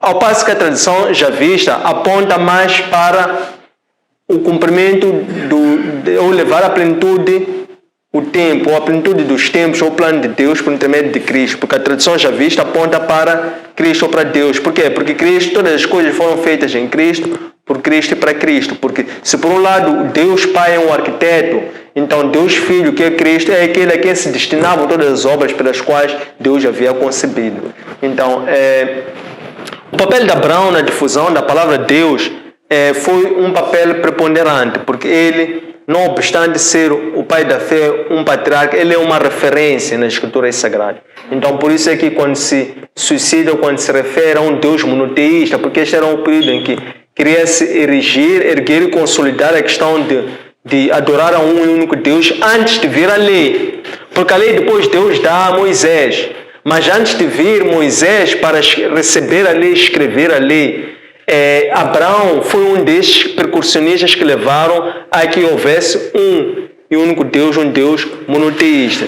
Ao passo que a tradição já vista aponta mais para o cumprimento ou levar à plenitude o tempo, ou a plenitude dos tempos, ou o plano de Deus por intermédio de Cristo, porque a tradição já vista aponta para Cristo ou para Deus. Por quê? Porque Cristo, todas as coisas foram feitas em Cristo, por Cristo e para Cristo. Porque se por um lado Deus Pai é um arquiteto, então Deus Filho, que é Cristo, é aquele a quem se destinavam todas as obras pelas quais Deus havia concebido. Então, o papel de Abraão na difusão da palavra de Deus foi um papel preponderante, porque ele, não obstante ser o pai da fé, um patriarca, ele é uma referência nas escrituras sagradas. Então, por isso é que quando se suicida, quando se refere a um Deus monoteísta, porque este era um período em que queria se erguer e consolidar a questão de adorar a um e único Deus antes de vir a lei. Porque a lei depois Deus dá a Moisés. Mas antes de vir Moisés para receber a lei, escrever a lei, Abraão foi um desses percussionistas que levaram a que houvesse um e único Deus, um Deus monoteísta.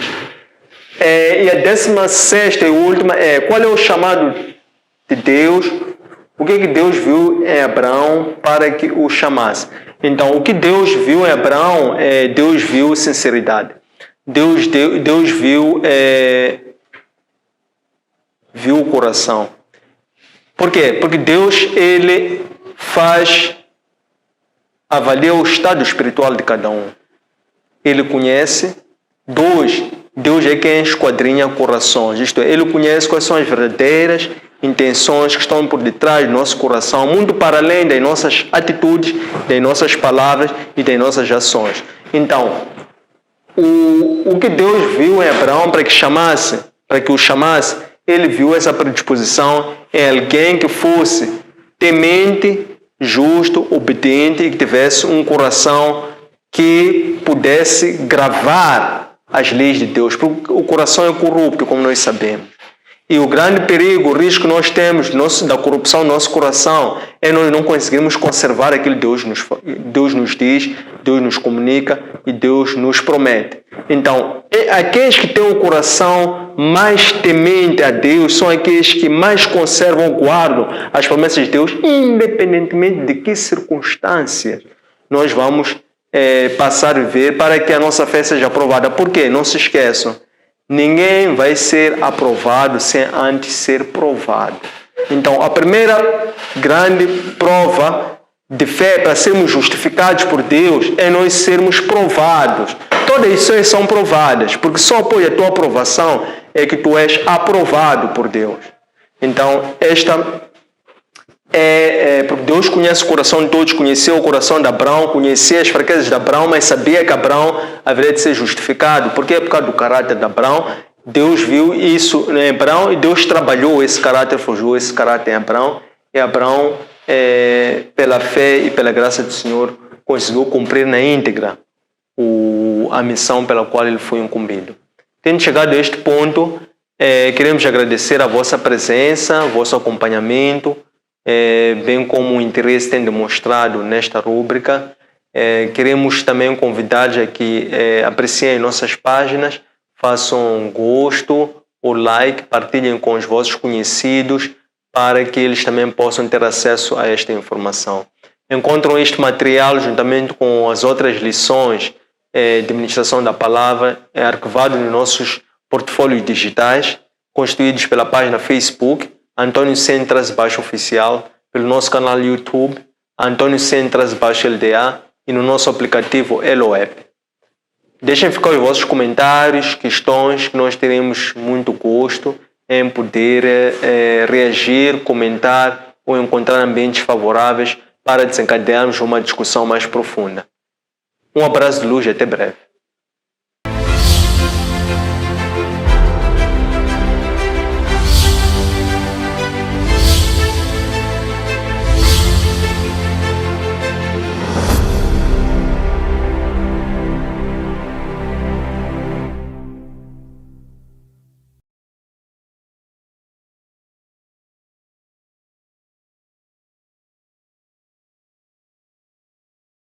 E a 16ª e última qual é o chamado de Deus? O que Deus viu em Abraão para que o chamasse? Então, o que Deus viu em Abraão, Deus viu sinceridade. Deus viu o coração. Por quê? Porque Deus, ele avalia o estado espiritual de cada um. Ele conhece. Deus é quem esquadrinha corações. Isto é, ele conhece quais são as verdadeiras intenções que estão por detrás do nosso coração, muito para além das nossas atitudes, das nossas palavras e das nossas ações. Então, o que Deus viu em Abraão para que o chamasse, ele viu essa predisposição em alguém que fosse temente, justo, obediente e que tivesse um coração que pudesse gravar as leis de Deus. Porque o coração é corrupto, como nós sabemos. E o grande perigo, o risco que nós temos da corrupção do nosso coração é nós não conseguirmos conservar aquilo que Deus nos diz, Deus nos comunica e Deus nos promete. Então, aqueles que têm o coração mais temente a Deus são aqueles que mais conservam, guardam as promessas de Deus, independentemente de que circunstâncias nós vamos passar a viver para que a nossa fé seja aprovada. Por quê? Não se esqueçam. Ninguém vai ser aprovado sem antes ser provado. Então, a primeira grande prova de fé para sermos justificados por Deus é nós sermos provados. Todas as coisas são provadas, porque só após a tua aprovação é que tu és aprovado por Deus. Então, porque Deus conhece o coração de todos, conheceu o coração de Abraão, conhecia as fraquezas de Abraão, mas sabia que Abraão haveria de ser justificado. Porque é por causa do caráter de Abraão. Deus viu isso em Abraão e Deus trabalhou esse caráter, forjou esse caráter em Abraão. E Abraão, pela fé e pela graça do Senhor, conseguiu cumprir na íntegra a missão pela qual ele foi incumbido. Tendo chegado a este ponto, queremos agradecer a vossa presença, o vosso acompanhamento, bem como o interesse tem demonstrado nesta rúbrica. Queremos também convidar a que apreciem nossas páginas, façam gosto ou like, partilhem com os vossos conhecidos para que eles também possam ter acesso a esta informação. Encontram este material juntamente com as outras lições de ministração da palavra arquivado nos nossos portfólios digitais, constituídos pela página Facebook Antônio Centras Oficial, pelo nosso canal YouTube Antônio Centras LDA e no nosso aplicativo EloApp. Deixem ficar os vossos comentários, questões, que nós teremos muito gosto em poder reagir, comentar ou encontrar ambientes favoráveis para desencadearmos uma discussão mais profunda. Um abraço de luz e até breve.